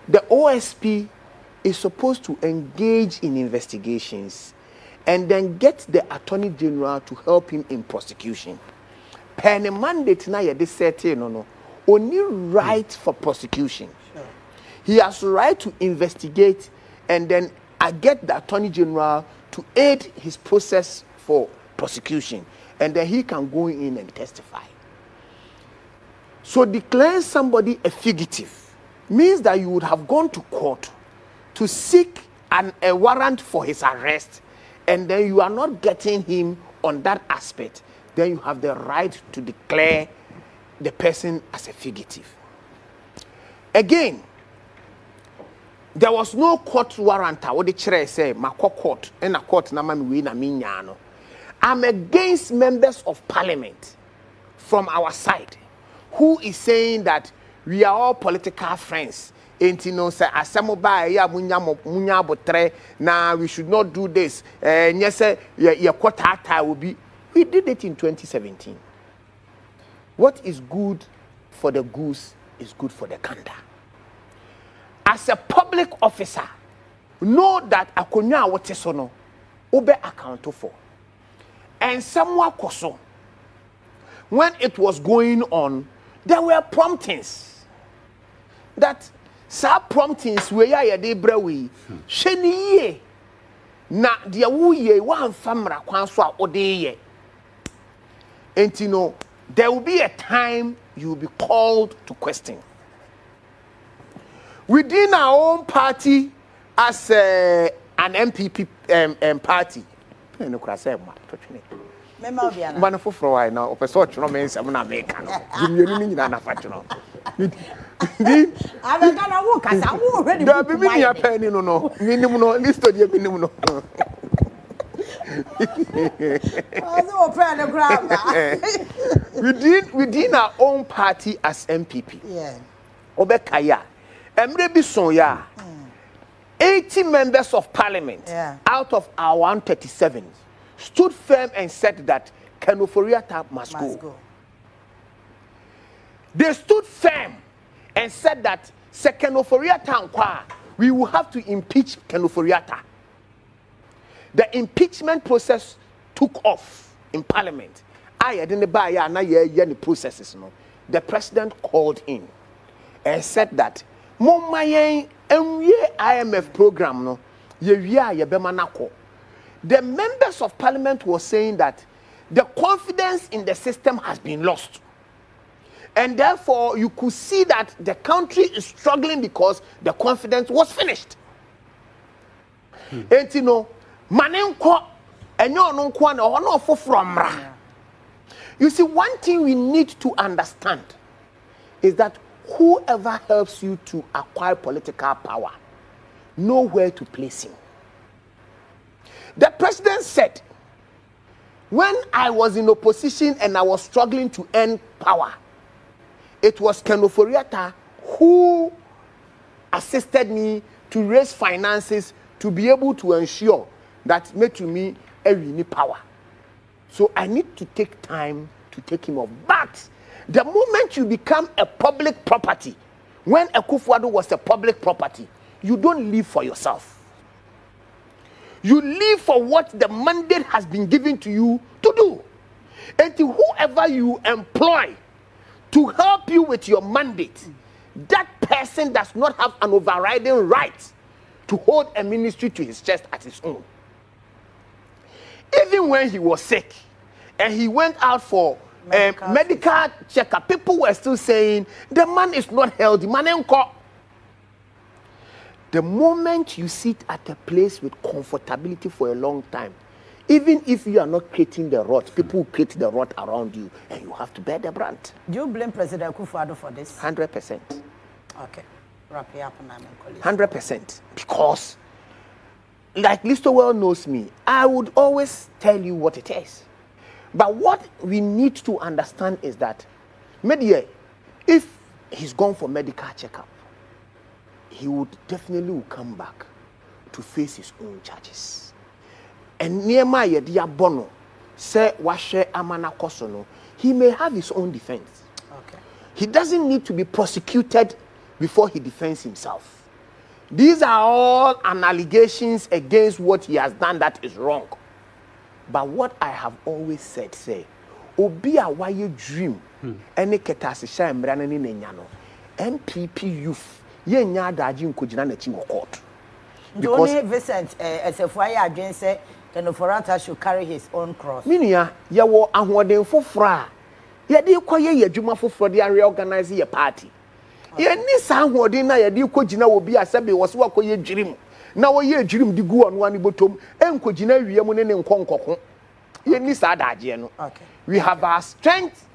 the OSP is supposed to engage in investigations and then get the Attorney General to help him in prosecution. Per mandate na ye de set only right for prosecution. Sure. He has right to investigate and then I get the Attorney General to aid his process for prosecution, and then he can go in and testify. So declaring somebody a fugitive means that you would have gone to court to seek a warrant for his arrest, and then you are not getting him on that aspect. Then you have the right to declare the person as a fugitive. Again, there was no court warrant. What the chair say, "My court and a court na mami we na minyano." I'm against members of parliament from our side who is saying that we are all political friends. Ain't you know say asamoba ya munya botre na we should not do this. Yes, your court will be. We did it in 2017. What is good for the goose is good for the gander. As a public officer, know that akonya wote so no obe account for. And somewhere koso, when it was going on, there were promptings. That sa promptings we ya yede brewe hwani ye na de wo ye wan famra kwan so a ode ye. And you know, there will be a time you will be called to question. Within our own party, as an MPP party, man for a while now, of sort no means I'm not making. Give me a meaning and a factional. I'm gonna walk as I'm already. There be me a penny no, minimum no, list of your minimum. Within our own party as MPP, yeah. Obekaya, Emre Bisonya, 80 members of parliament, yeah, out of our 137 stood firm and said that Ofori Atta must go. They stood firm and said that Ofori Atta we will have to impeach Ofori Atta. The impeachment process took off in parliament. I didn't buy any processes. No. The president called in and said that IMF program no the members of parliament were saying that the confidence in the system has been lost. And therefore, you could see that the country is struggling because the confidence was finished. And you know, you see, one thing we need to understand is that whoever helps you to acquire political power, know where to place him. The president said, when I was in opposition and I was struggling to earn power, it was Ofori Atta who assisted me to raise finances to be able to ensure that made to me every power. So I need to take time to take him off. But the moment you become a public property, when Akufo-Addo was a public property, you don't live for yourself. You live for what the mandate has been given to you to do. And to whoever you employ to help you with your mandate, that person does not have an overriding right to hold a ministry to his chest as his own. Even when he was sick and he went out for medical checkup, people were still saying the man is not healthy. The moment you sit at a place with comfortability for a long time, even if you are not creating the rot, people will create the rot around you and you have to bear the brunt. Do you blame President Akufo-Addo for this? 100%. Okay. Wrap it up and I'm 100%. Because, like Listowell knows me, I would always tell you what it is. But what we need to understand is that, maybe if he's gone for medical checkup, he would definitely come back to face his own charges. And Nehemiah Diabono say washe amana kosono, he may have his own defense. Okay. He doesn't need to be prosecuted before he defends himself. These are all an allegations against what he has done that is wrong. But what I have always said, say, obi a why dream any ketase sha mra na ni nya no MPP youth ye nya adaji nkogina na chi court because only Vincent Esefua adwen say Ofori Atta should carry his own cross. Minia ye wo ahoden foforo a ye de koye ye adwuma foforo de reorganize ye party ye ni sa ahoden na ye de kogina obi a sebe wo so akoye dwirim na wo ye dwirim di gu ono ani botom enkogina wiam ne ne nkonkoko ye ni sa adaje no. Okay. We have our strength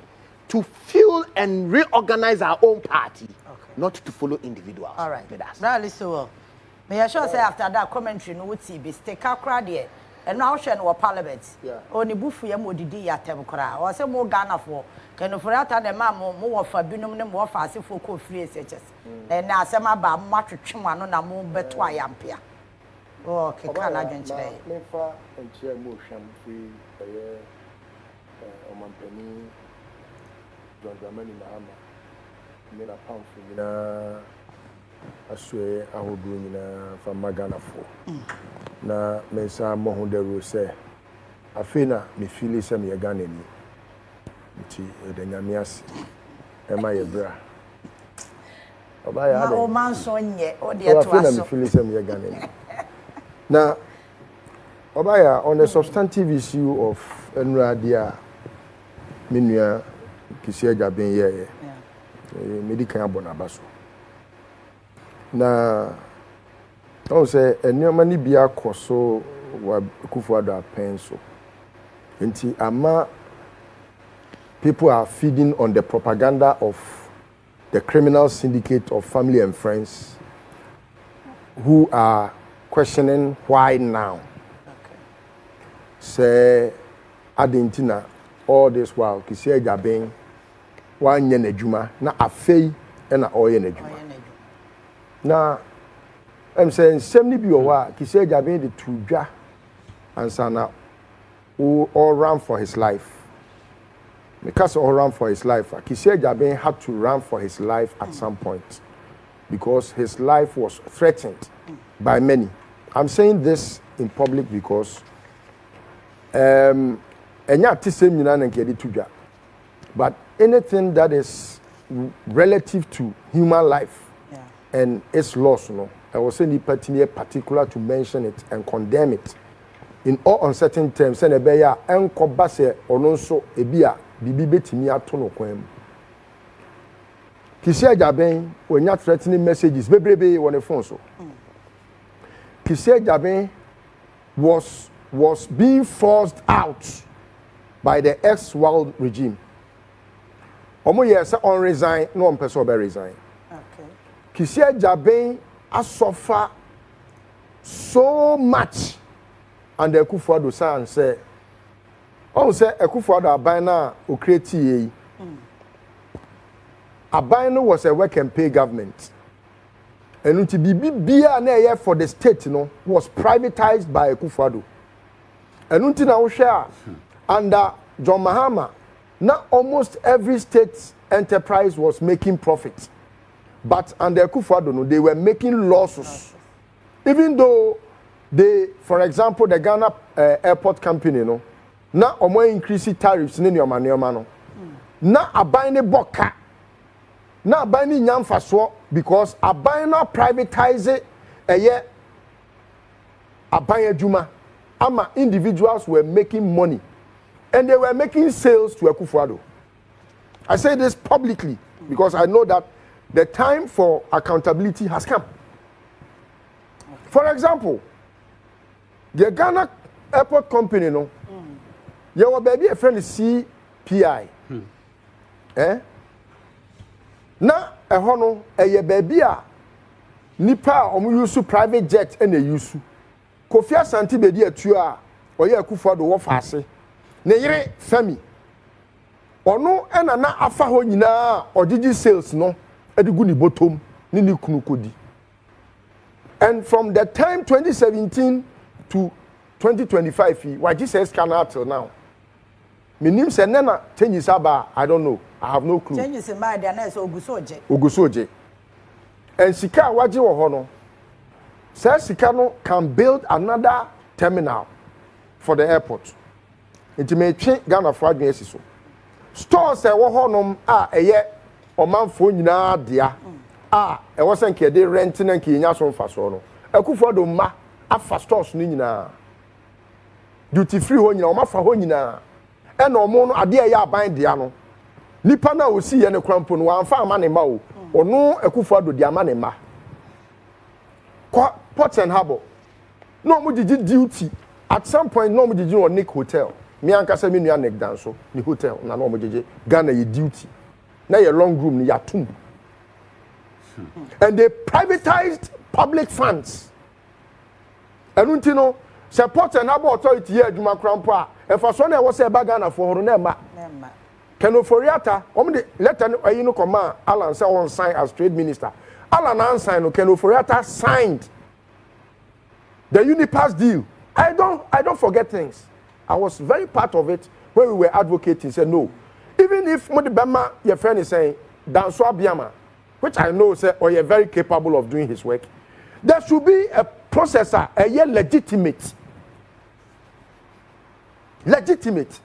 to fuel and reorganize our own party, not to follow individuals. All right. Now listen well. May I sure say after that commentary no would see be stick crowd here. And now share no parliament. Only bufu ya mo didi ya tem kra. O say mo Ghana for Ofori Atta the man mo fa binum ne mo fa ase for ko free SHS. Na asema ba mo atwetwe ano na mo beto ayampia. Oh, ke kana dwenkyere. Me fa enkyere mo hwam free Omampani John Dramani Mahama Mina Pamfu Mina Aswe Ahodu Mina from Ghana for na mensa mo de rose afina me feel say me Ghana ni nti de nyamias e ma ye bra oba ya de o man so nye o de to aso afina me feel say me Ghana ni na oba ya on the substantive issue of enradia menua kisi agya ben ye medical abona baso na I say enema ni bia koso wa Kufuor penso nti ama people are feeding on the propaganda of the criminal syndicate of family and friends who are questioning why now. Say Adentina all this while kisi agya ben wan ye n'adwuma na afei na oye n'adwuma na I'm saying 70 bi owa kisi agya ben de tudwa ansana all run for his life because all run for his life kisi agya ben had to run for his life at some point because his life was threatened by many. I'm saying this in public because enya tisem nyina na nke de tudwa but anything that is relative to human life and its loss no I was saying particular to mention it and condemn it in all uncertain terms and ebeya enkoba se ono nso ebia bibi betimi ato no kwam kisi agya ben onya threatening messages bebrebe on the phone so kisi agya ben was being forced out by the ex-world regime. Omo yes on resign no on person be resign. Okay. Kisi agya ben suffer so much and the Kufuor do say and say on say Kufuor aban na o create yi aban no was a work and pay government and unti bibia na here for the state no was privatized by Kufuor and unti na wo hwe under John Mahama now almost every state enterprise was making profit. But under Kufuor, no, they were making losses. Even though they, for example, the Ghana airport company, no, now omo increasing tariffs in your no. Now abine boka. Now abine nyamfaso because abine privatize ye abine juma. Ama individuals were making money and they were making sales to Kufuor. I say this publicly because I know that the time for accountability has come. For example, the Ghana airport company, no, your baby a friend is CPI. Na a hono a baby a nipa use private jet and a use. Kofi Asante bedi atua or ye Kufuor do wofase. Ne yere femi. Ono ena na afa ho nyina ogigi sales no. Bottom, and from the time 2017 to 2025, why Jesus cannot till now. My name said Nana changes about I don't know. I have no clue. Changes in my DNA Ogusoje. And Sika Waji Hono says Sikano can build another terminal for the airport. It may change Ghana for so. stores e wo honom a eye omanfo nyina dia a e wo sen ke de rent na ke nya so mfa so no akufo do ma afa stores no nyina duty free ho nyina o ma fa ho nyina e na omo no ade e ya aban dia no nipa na o si ye ne krampo no wa mfa ama ne ma o ono akufo do dia ama ne ma Port and Harbour no mo gigi duty at some point no mo gigi on Nick Hotel me anka se me nua Nick danso ni hotel na no mo gigi Ghana ye duty na ye long room ni yatum and they privatized public funds and until support and Harbour authority here adwuma krampo a efa so na e wo se ba Ghana for horo na ma Ofori Atta de letter ayi no koma Alan say on sign as trade minister Alan an sign no Ofori Atta signed the Unipass deal. I don't forget things. I was very part of it when we were advocating. Said no, even if Modi Bema, your friend is saying Danso Abiama, which I know say or you're very capable of doing his work, there should be a processor, a year legitimate. Legitimate.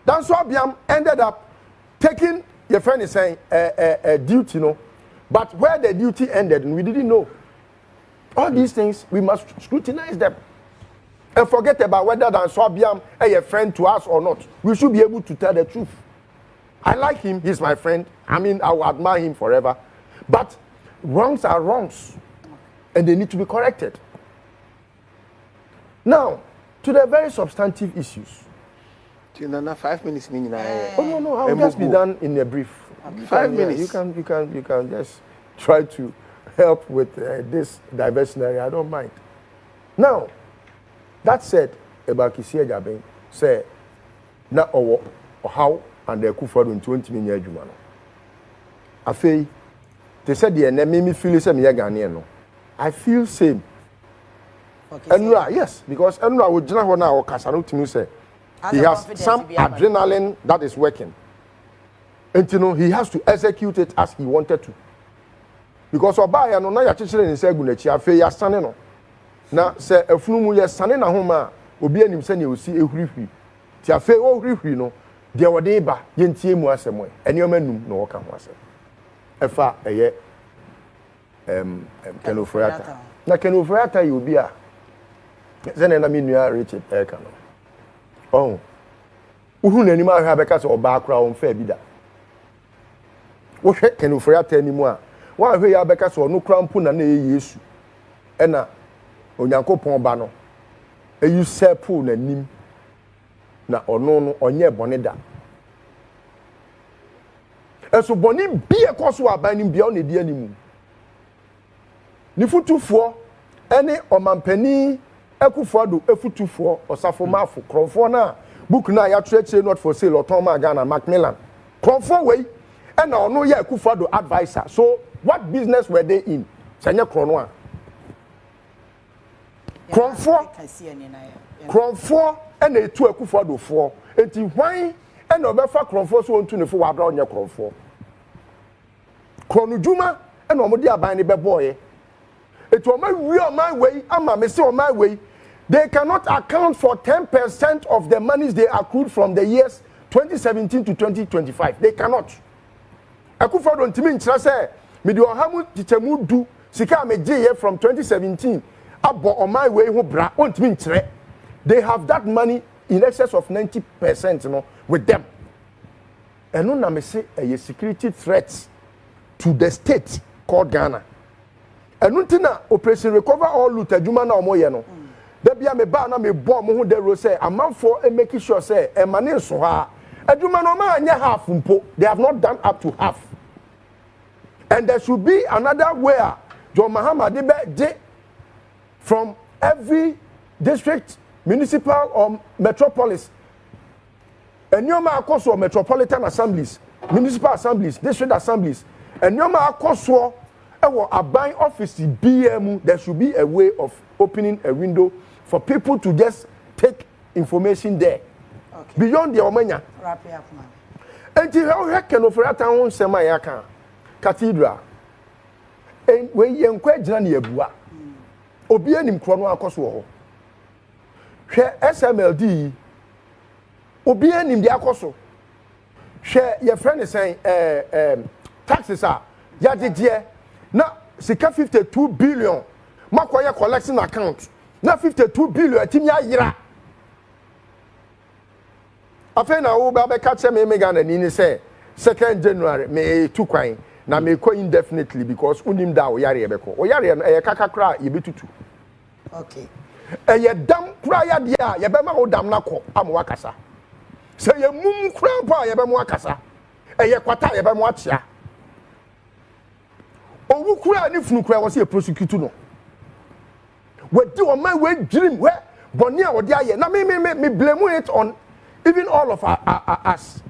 Danso Abiam ended up taking your friend is saying a duty, you know, but where the duty ended, we didn't know. All these things, we must scrutinize them. And forget about whether Danso Abiam is a friend to us or not. We should be able to tell the truth. I like him, he's my friend. I mean, I will admire him forever. But wrongs are wrongs. And they need to be corrected. Now, to the very substantive issues. 5 minutes. Oh, no, I will just be done in a brief. 5 minutes. You can just try to help with this diversionary. I don't mind. Now, that said, about Kisia Jabin, say, na or how and the Kufadu in 20 minutes. I feel they said the enemy feel same Ghanaian. I feel same. And yes, because Enra would general now Kasanu to say he has some adrenaline that is working. And you know, he has to execute it as he wanted to. Because Obaya no na ya chichire ni se gunachi afi ya sane no na se afunumu ya sane na homa obi anim se ne osi ehurihuri ti afi o hurihuri no de wode ba yentie mu asemo ene omanum no woka ho asem efa eye Ofori Atta na Ofori Atta yi obi a zene na mi nua Richard Eka no oh uhu na anima ahwa beka se oba akra on fa bi da wo hwe Ofori Atta animu a wa hwe ya beka so no krampo na Yesu ena onyankopon ba no eyu sepu na nim na ono no onye bone da eso bone bie koso aban nim bia ona di animu ni futufo ene omampani Akufo-Addo efutufo osafo mafo kronfo na book na ya treche not for sale oton ma Ghana Macmillan kronfo wey ena ono ya Akufo-Addo advisor. So what business were they in? Sanya krono a. Kronfo ena etu Akufo-Addo fo. Enti hwan ena obefa kronfo so ontu ne fo wabra onye kronfo. Krono djuma ena omodi aban ne beboye. Etu oma wi oma wey ama me se oma wey. They cannot account for 10% of the monies they accrued from the years 2017 to 2025. They cannot. Akufo-Addo ntimi nkyira say me di ohamu tichemu du sika me gye from 2017 abo on my way ho bra ontimi nkyire. They have that money in excess of 90% no with them. Eno na me say a security threat to the state called Ghana. Eno ntina operation recover all loot adwuma na omoye no. Da bia me ba na me bo mo ho de ro say amanfo e make sure say e mane so ha adwuma no ma anya half mpo. They have not done up to half. And there should be another where John Mahama de from every district, municipal or metropolis. And Nyoma Akoso metropolitan assemblies, municipal assemblies, district assemblies. And Nyoma Akoso a buying office BMU, there should be a way of opening a window for people to just take information there. Okay. Beyond the Omanya. Wrap it up, man. And how can Ofori Atta on Semayaka Cathedral? And when you enquire near Bua, Obian in Chrono Akoso. SMLD, Obian in the Akoso. share your friend is saying taxes are ya did na sika 52 billion makoya collection account na 52 billion timi ayira afa na wo ba catch me Ghana ni say 2nd January me tu kwan na me ko indefinitely because unim da o yare ebeko o yare no e kakakra ye betutu okay ye dam kura ya dia ye be ma o dam na ko am wakasa se ye mum kura pa ye be mo akasa ye kwata ye be mo atia owu kura ni funu kura wo se prosecute no we di o man we dream we boni a wo dia ye na me blame it on even all of us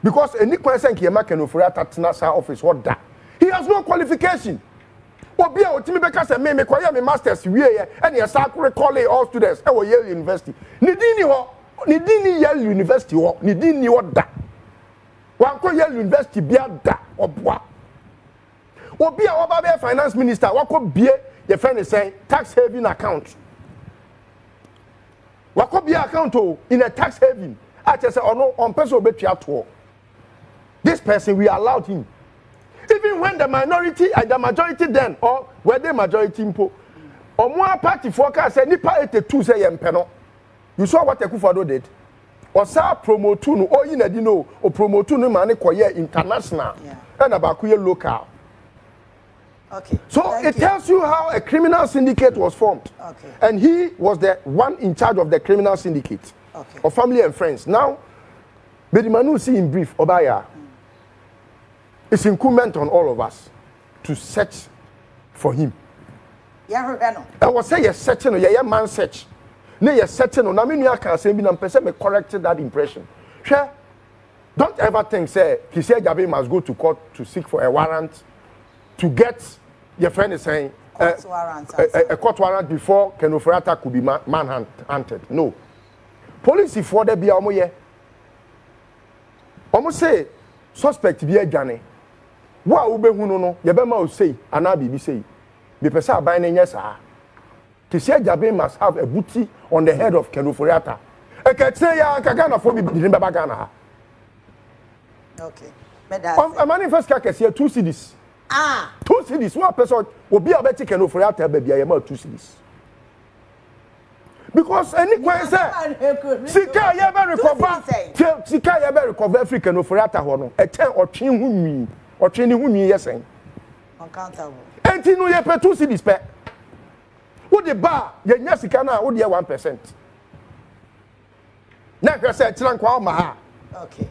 because any question ke ma kan Ofori Atta national office what that he has no qualification obi a otimi beka se me koye me masters wie ye and ye sa recall all students e wo Yale University ni dini Yale University ho ni dini oda wan ko Yale University bia da oboa obi a oba be finance minister wako bie ye friend is saying tax haven account wako bie account in a tax haven I just say ono on person obetua to this person we allowed him even when the minority and the majority then or where the majority impo or more party forecast say nipa 82 say yempeno you saw what Akufo-Addo did or sa promote no or you na di no or promote no man koye international and about local. Okay. So it tells you how a criminal syndicate was formed. Okay. And he was the one in charge of the criminal syndicate. Okay. Of family and friends. Now, Bedimanu see in brief, Obaya. It's incumbent on all of us to search for him. Yeah, I was saying, yes, searching, yeah, man search. No, yes, searching, no, I mean, I can't say, me corrected that impression. Sure. Don't ever think, say, Kisei Jabe must go to court to seek for a warrant to get, your friend is saying, a court warrant before Ofori Atta could be manhunted. No. Police, if what they be almost say, suspect be a Johnny. What ube huno no, yabema say, anabi be say, be pesa by yes, Kisei Jabe must have a booty on the head of Ofori Atta. I can say, ya Kagana for me, didn't Bagana. Okay. A manifest case here 2 cities. 2 cities. One person will be able to take Ofori Atta baby. I am 2 cities. Because any question, Sika yebe recover. Sika yebe recover African Ofori Atta hono. A 10 or 10 humi or 20 humi yesen. Uncountable. 18 no ye pay 2 cities pe. Wo the bar ye nya sika na wo de 1%. Na hwe say tiran kwa ma ha. Okay.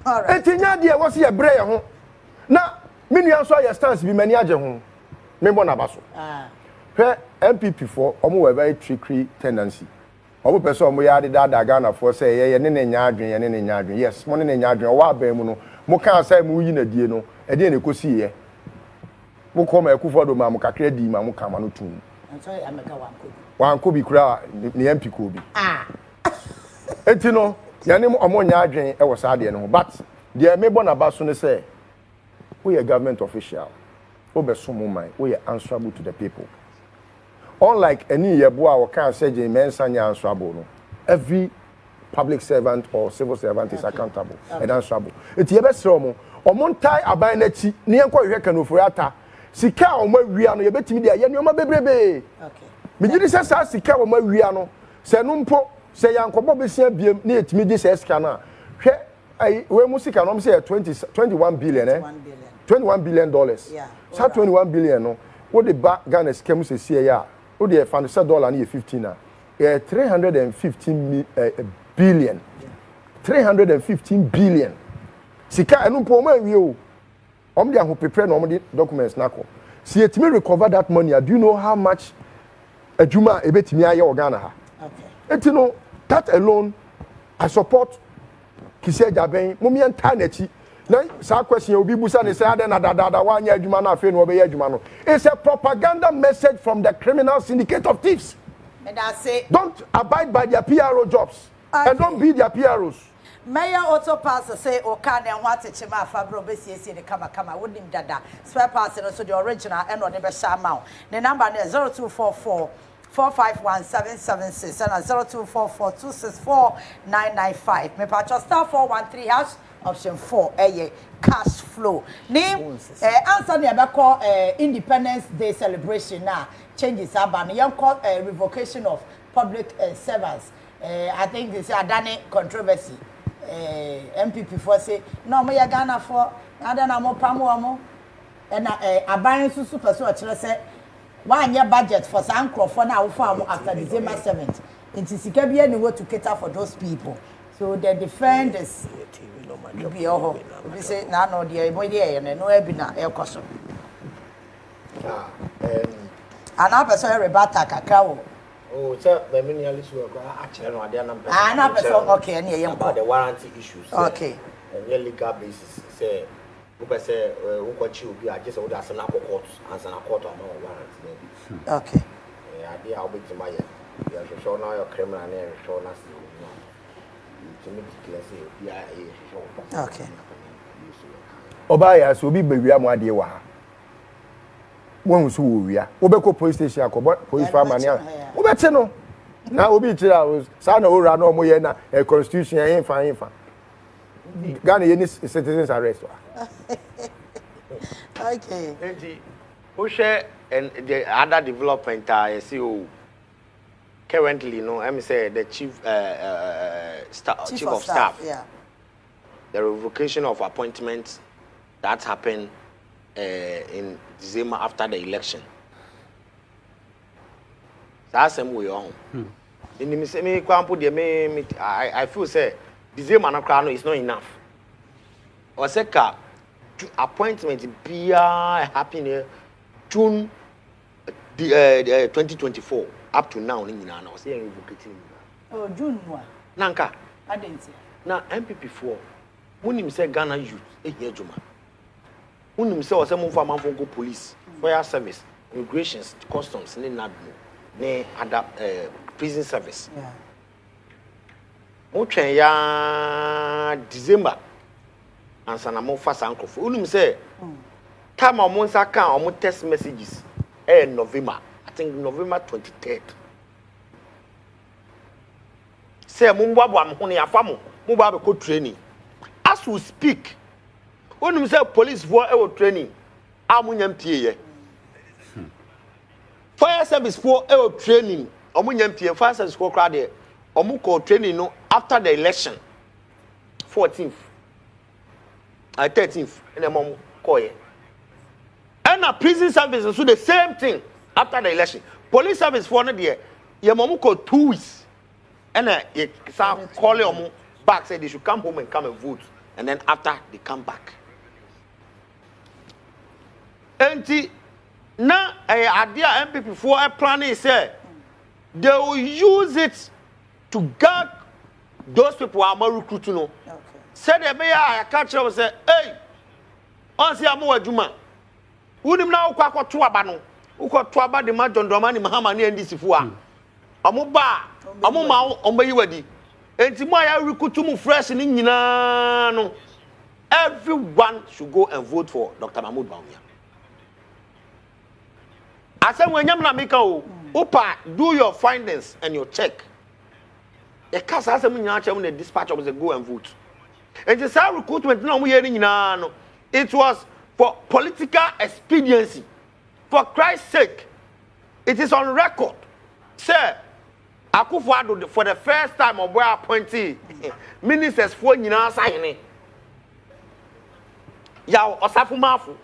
All right. Etinya de wo se ye bre ye ho. Na menu so ye stance bi mani age ho. Me bo na ba so. Hwe MPP for omo we very tricky tendency. Omo person omo ya de da Ghana for say ye ne nya adwen yes mo ne nya adwen wa ba mu no mo kan say mo yi na die no e de na kosi ye mo ko ma Akufo-Addo ma mo kakra di ma mo kan ma no tum so ameka wanko bi kura ne MP ko bi enti no ya ne omo nya adwen e wo sa de no but de me bo na ba so ne say we are government official obesumo man we are answerable to the people. Unlike any yeboa or can say Mensa answerable, no. Every public servant or civil servant is accountable and answerable. It's yebesromo or montai abaneti near Ofori Atta. Sika or my riano, you bet me there, Yanoma Bebrebe. Okay. Mijidi says, Sika or my riano, say numpo, say Uncle Bobby Sam near to me this escana. Where Musica, I'm say 21 billion, eh? $21 billion. Yeah. So 21 billion, no. What the back Ghana scam say here? What the found $1 near 15 now? 315 billion. 315 billion. Sika enu poma wiyo. Omdi who prepare normal documents nako. See it me recover that money. Do you know how much a juma ebetimi aye Ghana ha? Okay. You know that alone I support Kisei Jabe. Mumi entanechi. Na sa question obi busa ne say ada na dada wanya adwuma na afi no obe adwuma no. It's a propaganda message from the criminal syndicate of thieves. And I say don't abide by their PRO jobs and don't be their PROs. Mayor auto pass say Okane and what chima fabro besi the kama wouldn't dada spare parts and also the original and on the best amount. The number is 0244 451 776 and 0244 264 995. Me patch star 413 hash option 4 cash flow name answer me about Independence Day celebration now changes about young call revocation of public servants. I think this is a done controversy. MPP for say no me ya Ghana for ada na mo pamo and aban susu person actually say one year budget for some for now after December 7th. It is sika bia ni to cater for those people. So the defenders be oh we say na no dey boy dey no e bi na e koso. Ana person rebata kakao. Oh, sir, the many issue actually no dey number. Ana person okay na ye about the warranty issues. Okay. And legal basis say who say who kwachi obi agese wo da se na court answer na court am warranty. Okay. Yeah, dey how bit my yeah, show now your criminal and show now to make it clear say yeah, okay. Obaya so bi bewia mo ade wa ha. Won so wo wia. Wo be ko police station akobo police farmer ne. Wo be te no. Na obi tira sa na ora na omo ye na constitution yen fa. Ghana ye ni citizens arrest wa. Okay. Enti who share and the other development I see currently I'm say the chief of staff. Yeah. The revocation of appointments that happened in December after the election. That's the way on. In the same example, I feel say December na is not enough. Or say appointment be happening June 2024 up to now na say revocating. Oh June wa. Nanka. I didn't see. Na MPP4 wonim say Ghana youth ehia djuma. Wonim say o say mo fa manfo go police, fire service, immigration, customs ne nadmo, ne other prison service. Yeah. Mo twen ya December ansa na mo fa sankofo. Wonim say time o mo nsa kan o mo text messages November. I think November 23rd. Say mumbo am ho ne afa mo ba be ko training. As we speak, when we say police for our training, amunyam pie. Fire service for our training, amunyam pie. Fire service for crowd there. Omuko training no after the election, 14th, 13th, and then mom call. And a prison service so the same thing after the election. Police service for no there. Your momuko 2 weeks. And you call them back, say they should come home and come and vote. And then after they come back. And now idea MPP for a plan is say they will use it to guard those people who are more recruiting. Okay. Say the mayor I catch them say, hey, on see amu adwuma. Unim na ukwa to aba ukwa to aba de ma John ni Mahama ni NDC fo a. Omo ba omo ma ombayi wadi. Enti mo ya recruit mu fresh ni nyina no. Everyone should go and vote for Dr. Mahmoud Bawumia. I said when you na Opa, do your findings and your check. The cast has a dispatch of the go and vote. And the same recruitment no, it was for political expediency. For Christ's sake, it is on record. Sir, Akufo-Addo for the first time of where appointee ministers for nyina signing. Ya Osafu Mafu.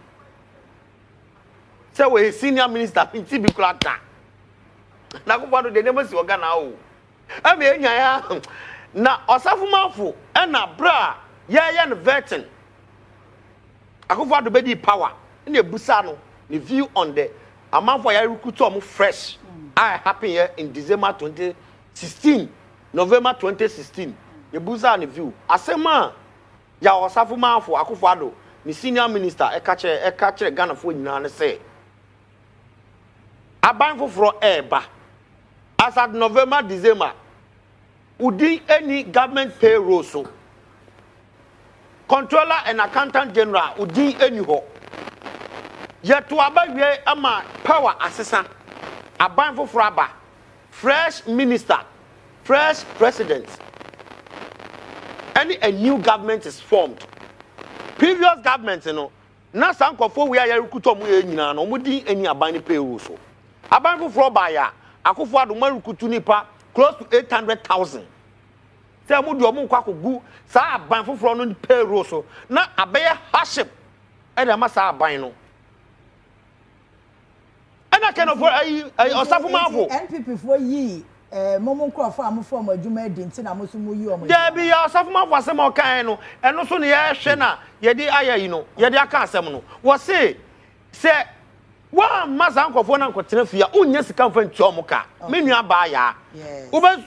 Say we senior minister pinti bi kula ta. Na Akufo-Addo de never see Ghana o. Abi enya ya na Osafu Mafu e na bra ya no veteran. Akufo-Addo be di power. In the busa no, the view on the amount for ya recruit omo fresh. I happen here in December 2016, November 2016. The busa the view. Asema ya Osafu Mafu Akufo-Addo the senior minister catch Ghana for nyina say aban foforo eba as at November December udi any government payroll so controller and accountant general udi any ho yet to abawie ama power assessor aban foforo aba fresh minister fresh president any a new government is formed previous government no na sankofo we are recruit mu e nyina no mudi eni aban ni payroll so aban foforo ba ya akofo adoma recruit nipa close to 800,000 say mu di omu kwa kogu sa aban foforo no payroll so na abeye hardship e dey ma sa aban no ana kind of osafo mafo NPP for yi momo nkrofo amfo mo adwuma edi nti na moso mu yi o mo there be osafo mafo asem o kan no eno so ne ye hwe na ye di aya yi no ye di aka asem no wo se wa masa nkofo na nkotena fia unya sika mfa ntua mo ka menua ba ya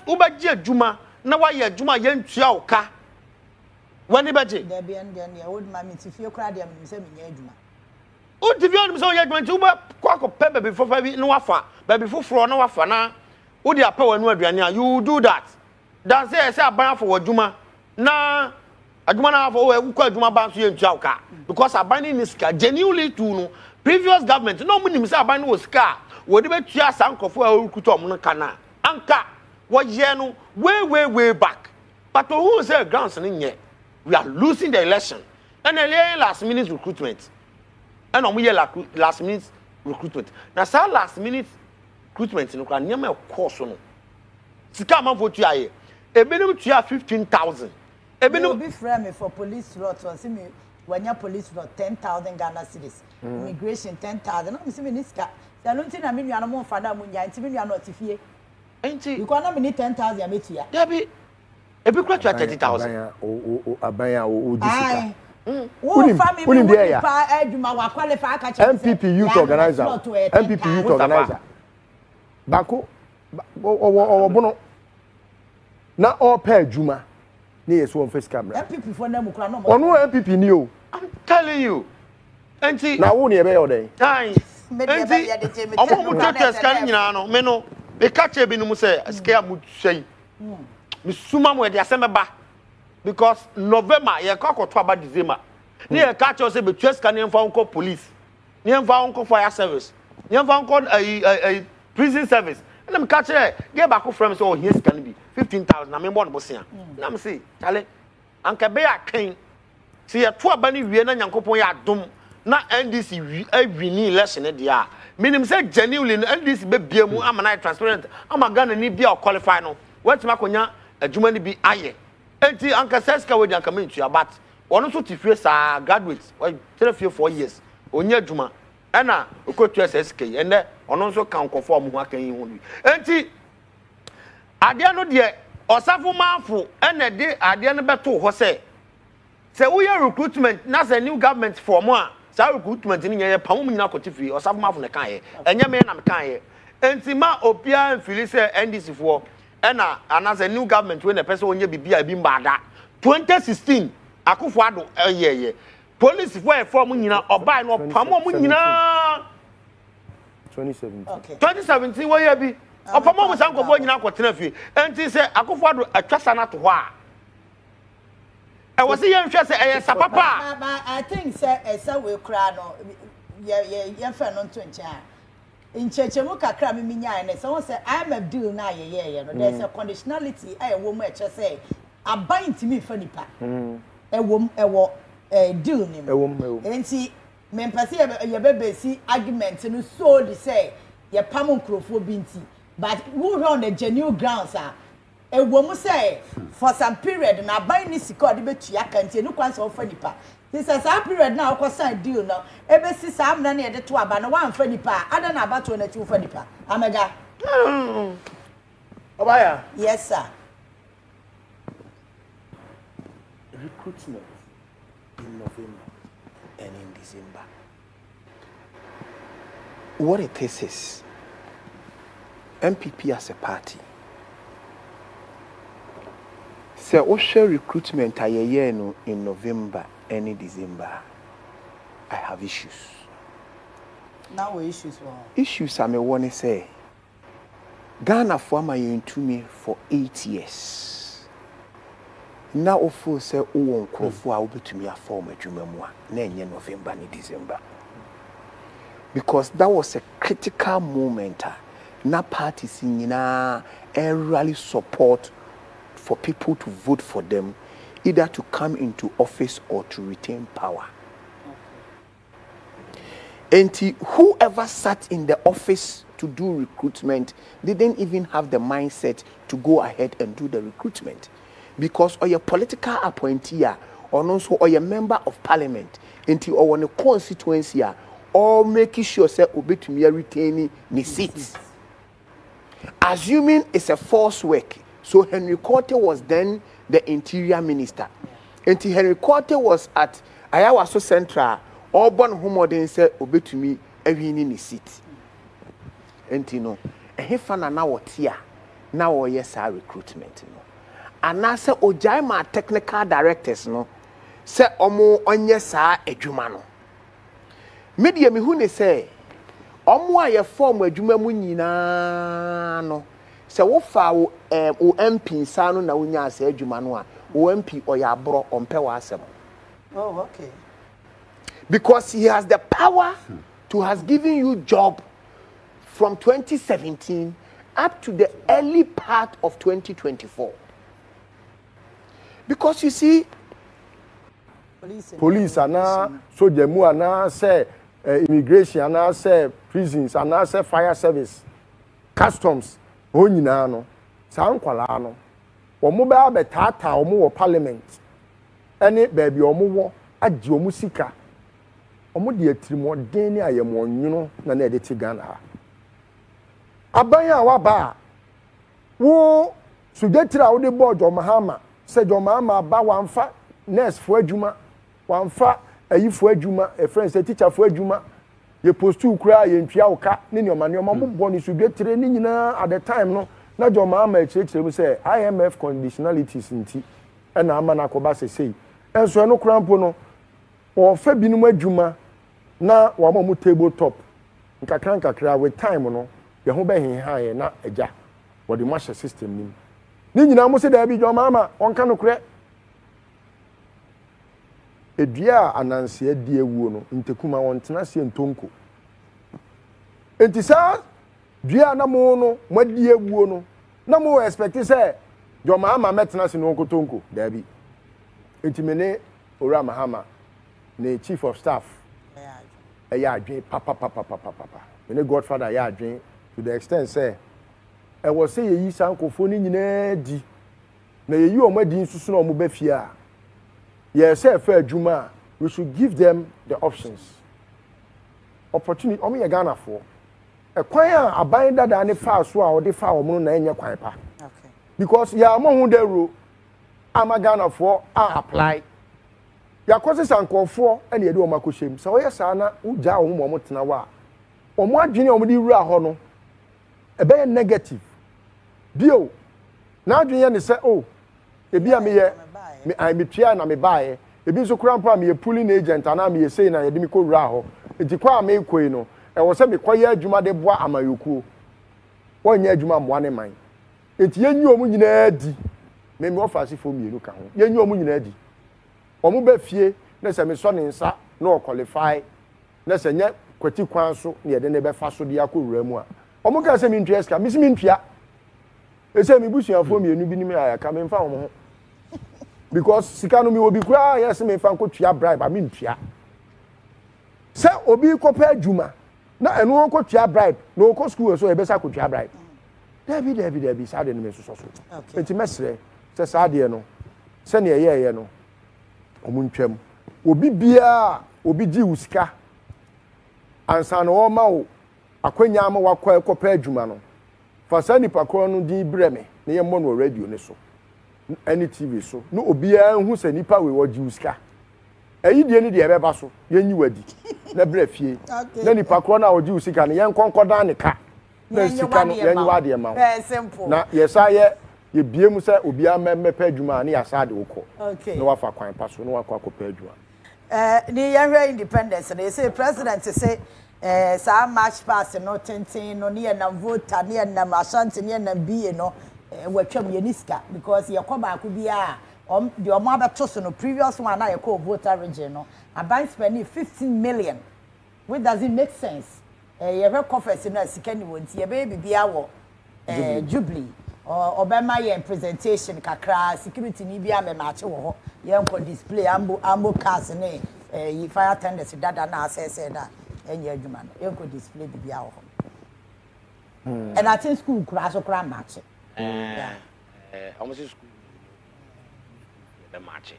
uba gi adwuma na wa ye adwuma ye ntua o ka wani baje there be and ya old mama ti fie kra dem se menya adwuma o ti fie on so ye adwuma nti uba kwa ko pe baby fofa bi na wafa baby foforo na wafa na wo di apa wanu aduane a you do that dan say aban for adwuma na adwuma na for we kwa adwuma ban so ye ntua o ka because aban ni sika genuinely to no previous government no munim say aban no sika wo de betua sankofo a okuto om no kana anka wo ye no way back but who say grounds no nye we are losing the election and a last minute recruitment and we last minute recruitment na say last minute recruitment no kan nyama course no sika man for tua ye ebinim tua 15,000 ebinim be frame for police lot so see me when your police lot 10,000 Ghana cedis immigration 10,000 no me see me niska say no ntina me nua no mo fa na mo nya nti me nua no tifie enti you na me need 10,000 ya metua there be ebi kura tua 30,000 abanya o disika wo family we pa adwuma wa qualify ka che MPP youth organizer bako o bono na all pair adwuma ni yeso on face camera MPP for na mu kura no ono MPP ni o I'm telling you enti na wo ne ebe yoden ai enti omo mu test kan nyina no me no be ka che bi no mu say scare mu twei me suma mo e de asemeba because November ye ka koto aba December ni ye ka che say be test kan emfa onko police ni emfa onko fire service ni emfa onko prison service and me ka che get back from say oh here scan be 15,000 na me born bo sia na me say chale anka be akan si ye to aba ni wie na nyankopon ya dom na NDC wini election de a minim say genuinely NDC be bia mu amana transparent amagana ni bia qualify no what ma konya adwuma ni bi aye enti anka seska we di anka me ntua but ono so tifie sa graduates we 3-4 years onya adwuma ena okotu SSK ene ono so kan kofo mu akan yi hu enti ade no de osafo manfo ena de ade no beto ho se we recruitment na say new government form a sa recruitment ni ye pam mu nyina kotifi osafo manfo ne kan ye enye me na me kan ye enti ma opia mfili se NDC fo ena anase new government we na person onye bibia bi mbada 2016 akufo ado ye police for e form nyina obai no pamo mu nyina 2017 okay 2017 we ye bi opamo mu sankofo nyina akotena fi enti se akufo ado atwasa na to ho a e was ye nhwe se e sa papa I think say we kra no ye fa no nto ncha inchechemu kakra me nyaa ne so say I am a deal na ye no there's a conditionality I wo mu e che say aban ntimi fa nipa ewo deal nim enti me mpase ye bebesi argument no so the say ye pam nkrofo binti but who on the genuine grounds are ewo mu say for some period na aban ni sika de betua kantie no kwanse wo fa nipa this is a period na akọ sign deal no ebesi sa amna na ye de to aba no wan fa nipa ada na abato na ti wo fa nipa amega Obaya yes sir recruitment in November and in December. What it is MPP as a party. Say Osha recruitment no in November and in December. I have issues. Now we issues one. Issues I may want to say. Ghana former you into me for 8 years. Now ofo say o won krofo a obetumi afom adwuma mu a na enye November ni December because that was a critical moment na parties nyina rally support for people to vote for them either to come into office or to retain power. And whoever sat in the office to do recruitment didn't even have the mindset to go ahead and do the recruitment, because or your political appointee or also or your member of parliament into or one constituency or making sure say obi to me retaining the seats. Assuming it's a false work, so Henry Korte was then the interior minister. Until Henry Korte was at Ayawaso Central, all born homodin said obi to me winning the seat. And you know, he found now what here now or yes our recruitment. You know. And now say Ojaima technical directors no say omo onye sa adwuma no. Media me hu ne say omo aye form adwuma mu nyina no say wo fa wo MP sa no na wonya sa adwuma no a wo MP oya abro ompe wa asem. Oh, okay. Because he has the power to has given you job from 2017 up to the early part of 2024. Because you see, police ana soldier mu ana say immigration ana say prisons ana say fire service customs ho nyina no sa nkwala no omo ba betata omo wo parliament ene baabi omo wo agi omo sika omo de atirimo den ni ayemo nwuno na na edete Ghana ha abanya waba wo sugetira wo de board o Mahama se jo Mahama ba wanfa nurse fo adwuma wanfa ayifo adwuma a friend say teacher fo adwuma ye postu kura ye ntwia woka ne ne omane bo ni sugetire ni nyina at the time no na jo Mahama echechire mu say IMF conditionalities nti na ama na koba sesei enso no krampo no o fa binum adwuma na wa mo table top nkakra with time no ye ho be henhan na agya wo de masha system nim ni nyina mo se da bi jo Mahama onka no kure edua ananse adi ewuo no ntekuma wontena se ntonko entisa dua na mo no madi ewuo no na mo expect say jo Mahama metena se no nkotonko da bi entimene ora Mahama ne chief of staff ya adwen papa me godfather ya adwen to the extent say e was say yi sankofo ni nyina di na ye yi o madi nsusu na o mo ba fie a yes say fa adwuma we should give them the options opportunity o me ye Ghana for e kwan a aban dada ne fa so a o de fa o mo na enye kwan pa okay because ya mo hu dero ama Ghana for apply ya kwose sankofo ene ye de o makoshem so ye sa na uja o mo tena wa o mo adwene o mo di wura ho no e be negative bio na adwene ne say oh ebi a me ye me tua na me baaye ebi so kura mpa me ye pulling agent ana me ye say na ye de me ko wura ho enti kwa me koi no e wo se me koye adwuma de boa amayokuo wonye adwuma mmoa ne man enti yenyi o mu nyina adi me offer for me ka ho yenyi o mu nyina adi o mu ba fie na se me so ne nsa na o qualify na se nya kwati kwan so na ye de ne be fa so de akowura mu a o mu ka se me ntwa ska me se me ntwa e se me busuafo me enu bi ni me ayaka me mfa ho because sikano mi obi kura yes me mfa nko tua bribe a me ntwa se obi ko pa adwuma na enu nko tua bribe na o ko school so e be sa ko tua bribe Debbie, sa de me so so enti mesre se sa de no se ne ye no omuntwam obi bia obi di usika ansa na o ma wo akwanya ama wakọ ekopa adwuma no fa sa nipa kro no di breme na ye mo no radio ne so any TV so no obi hu se nipa we wo di usika ayi die ni de be ba so yenyi wadi na bra fie na nipa kro na o di usika ne yen konkodan ne ka na sika no yenyi wadi e ma simple na yesa ye biem se obi amemmepa adwuma na yasa de wokọ na wafa kwan pa so na wakọ akọpa adwuma ni yehwe independence they say president say sa march pass no tenten no ne na voter ne na asante ne na bie no watwam ye niska because ye ko ba ko bia the omo abeto so no previous one na ye ko voter region no aban spending 15 million which doesn't make sense ye re conference na sika ni wonti ye be bibia wo Jubilee obema ye presentation kakra security ni bia me match wo ho ye nko display ambo cars ne fire attendants dada na assess da enye adwuma no ye nko display bia wo ho and I think school kura so kura match almost school the match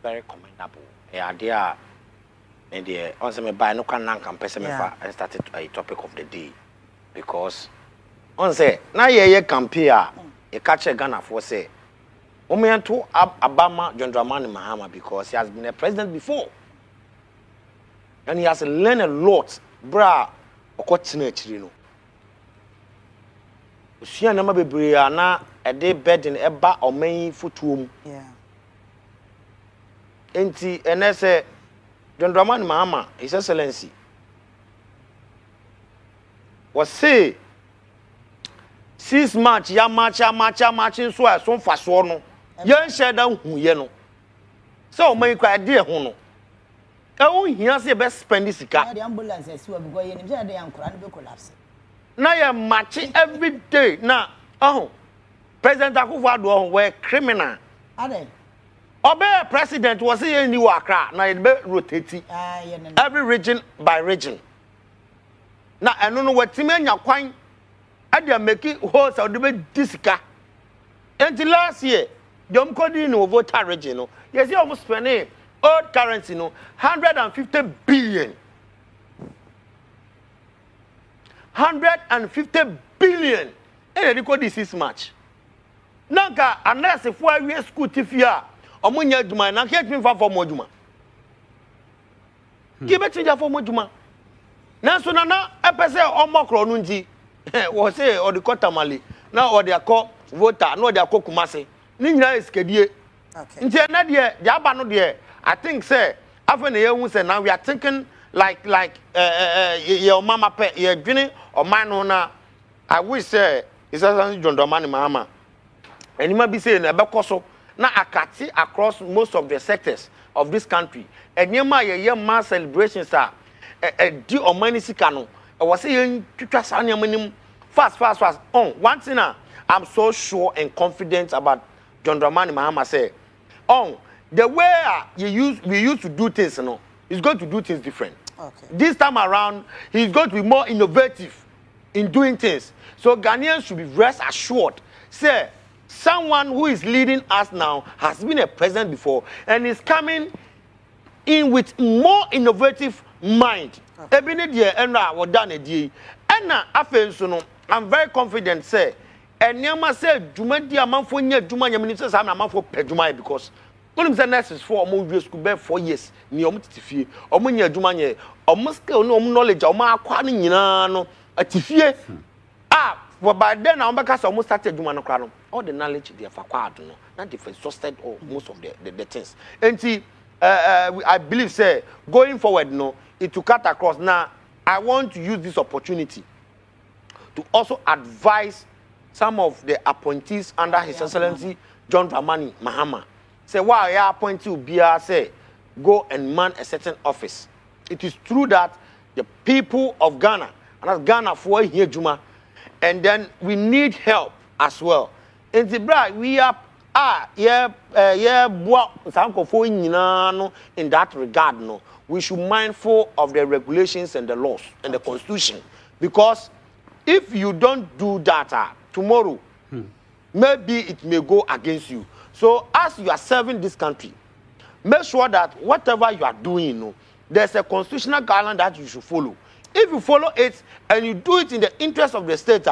very commendable idea and the once me buy no kan nan person me fa I started a topic of the day because on say na ye campaign e catch Ghana for say to Obama John Dramani Mahama because he has been a president before and he has learned a lot bra okotina chiri no usua na mabebre ana e dey burden eba oman fotuom enti ene say John Dramani Mahama His Excellency was say 6 March ya march so a so fa so no yan sheda hu ye no so o man kwa de ho no e o hia se be spend sika the ambulance si wa because ye nim say dey ankora no be collapse na ye match every day na President Akufo-Addo were criminal ade obe president was say ni Accra na ye be rotate every region by region na eno no watime anya kwan ade make whole so de disika until last year jom kodi no voter region no you see almost spending old currency no 150 billion 150 billion and they call this 6 March nanka unless if we school tifia omunya aduma na ke timi fa for moduma ke betinja for moduma na so na epese omokro no nti wo say o de kotamale na o de akọ voter na o de akọ kumase ni nyina eskedie nti na de ya ba no de I think say afa na ye hu say now we are thinking like your mama pe ye dwene o man no na I wish say His Excellency John Dramani Mahama anima bi say na bekoso na akati across most of the sectors of this country enyema ye mass celebrations are di o mani sika no was say twitwa sa na manim fast one thing I'm so sure and confident about John Dramani Mahama say the way we used to do things he's going to do things different. Okay. This time around he's going to be more innovative in doing things. So Ghanaians should be rest assured say someone who is leading us now has been a president before and is coming in with more innovative mind. Ebine enra wodane die ena afenso no I'm very confident say enema say dwuma di amanfo nya dwuma nyamni say sa na amanfo pedwuma because onim say nurses for omo wi school be 4 years ni omo titifie omo nya dwuma nye omo skill no omo knowledge omo akwa no nyina no atifie for by then na omo ka say omo start dwuma no kra no all the knowledge they for kwad no na they exhausted all most of the things enti I believe say going forward no it to cut across. Now I want to use this opportunity to also advise some of the appointees under His Excellency John Dramani Mahama. Say why you appoint to BR say go and man a certain office. It is true that the people of Ghana and that's Ghana for here Juma and then we need help as well. In the bride we are in that regard no we should mindful of the regulations and the laws and the constitution because if you don't do that tomorrow maybe it may go against you. So as you are serving this country make sure that whatever you are doing there's a constitutional guideline that you should follow. If you follow it and you do it in the interest of the state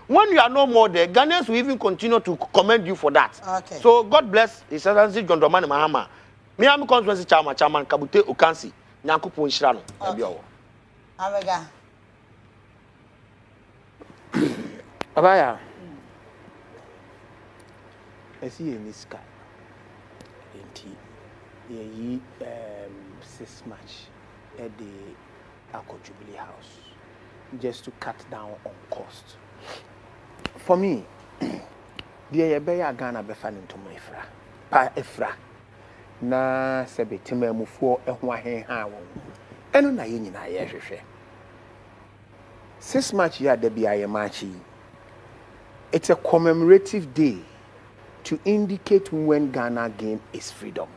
when you are no more there, Ghanaians will even continue to commend you for that. Okay. So God bless His Excellency John Dramani Mahama. Me am constituency chairman Kabute Okansi. Nyankopon Shira no. Abega. Abaya. Esi ye niska. Enti ye 6 March at the Akko Jubilee House just to cut down on cost. For me, the Ategya Ghana be fan into my efra. Na sebe timemu for ehwa hen ha wo. Eno na ye nyina ye hwehwe. 6 March ya da bia ye march yi. it's a commemorative day to indicate when Ghana gained its freedom.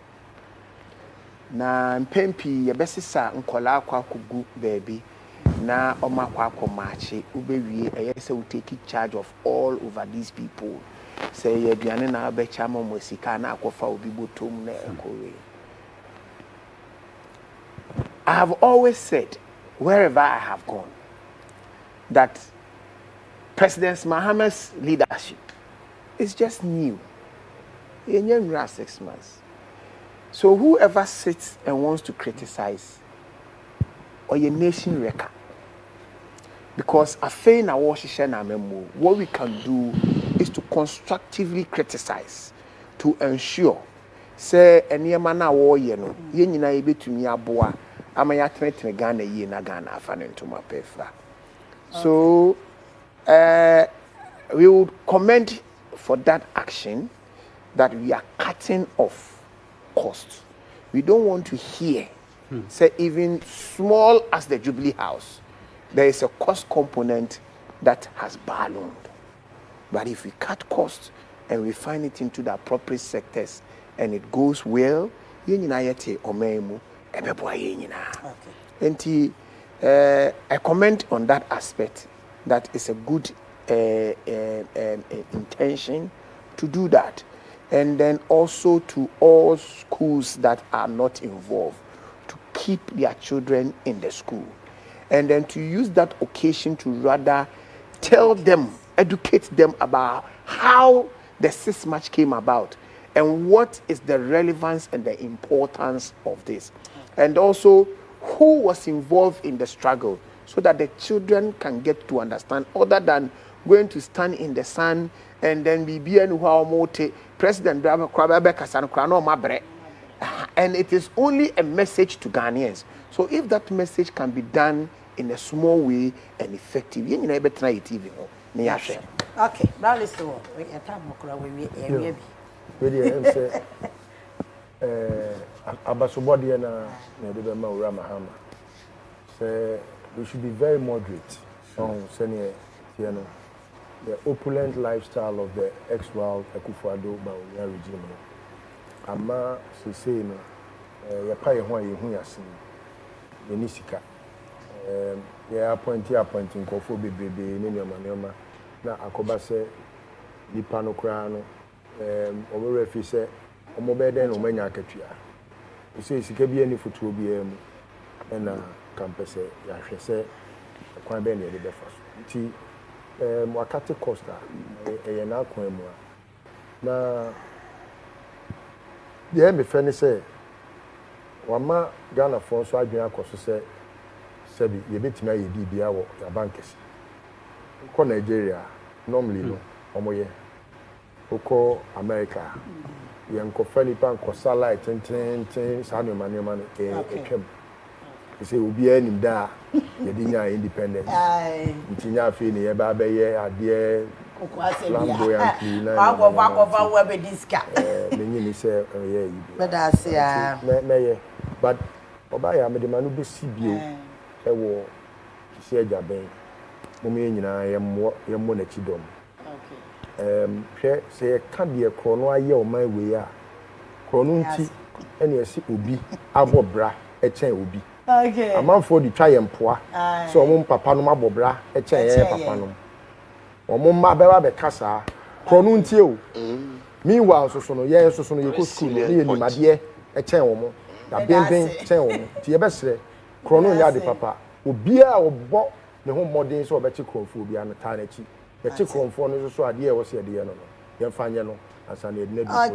Na mpempi yebesisa nkola kwa kugu baby na oma kwa machi ubewie eyese we take charge of all over these people. Say yeduane na abecha mo musika na akofa obi botom na ekowe. I have always said wherever I have gone that President Mahama's leadership is just new. In 6 months. So whoever sits and wants to criticize or your nation record, because what we can do is to constructively criticize to ensure say any mana war no yenina ebetumi aboa amaya tretre Ghana ye na Ghana afa into my pefa. So we would commend for that action that we are cutting off costs. We don't want to hear say even small as the Jubilee House, there is a cost component that has ballooned. But if we cut costs and we find it into the appropriate sectors and it goes well, I comment on that aspect that is a good intention to do that. And then also to all schools that are not involved to keep their children in the school. And then to use that occasion to rather tell them, educate them about how the 6 March came about and what is the relevance and the importance of this. And also who was involved in the struggle so that the children can get to understand other than going to stand in the sun and then be President and it is only a message to Ghanaians. So if that message can be done in a small way and effective, you never try it even. Okay, that is the one. We should be very moderate on senior, the opulent lifestyle of the ex-wild Akufo-Addo Bawumia regime. Ama say no, ya pa ye ho ye hu yasin. Ye ni sika. Ya appointing nkofo bebrebe ne nyoma na akoba se nipa no kra no omo refi se omo be den no manya akatua. Say sika bi ani foto bi am na campus ya hwe se kwan be ne de befa so. Nti wakati costa na kwan mu na the me fani say wama Ghana for so adwen akoso say sebi ye betima ye bibia wo ya bankers ko Nigeria normally no omoye ko America ye nko fani pan ko satellite ten sa no manema no etwem say obi anim da ye di nya independence ntinya afi ne ye ba be ade flamboyant na akova we be diska menyi ni say ye yi beda se a na ye but oba ya me de manu be sibio e wo se ajaben mo me nyina ye mo na chidom hwe se ka de krono aye o man we a krono nti ene esi obi abobra e chen obi. Okay. A man for the try and poor. So papa no mabobra e chen papa no. Omo ma beba be kasa krono ntie o. Meanwhile so no ye so no ye ko school no ye nimade e chen omo. Da benben chen omo. Ti ye besre krono ya de papa. Obi a obo ne ho modern so obechi kronfo obi an ta na chi. Ye chi kronfo no so ade e wo se ade ye no. Ye mfa nye no asa na edina bi.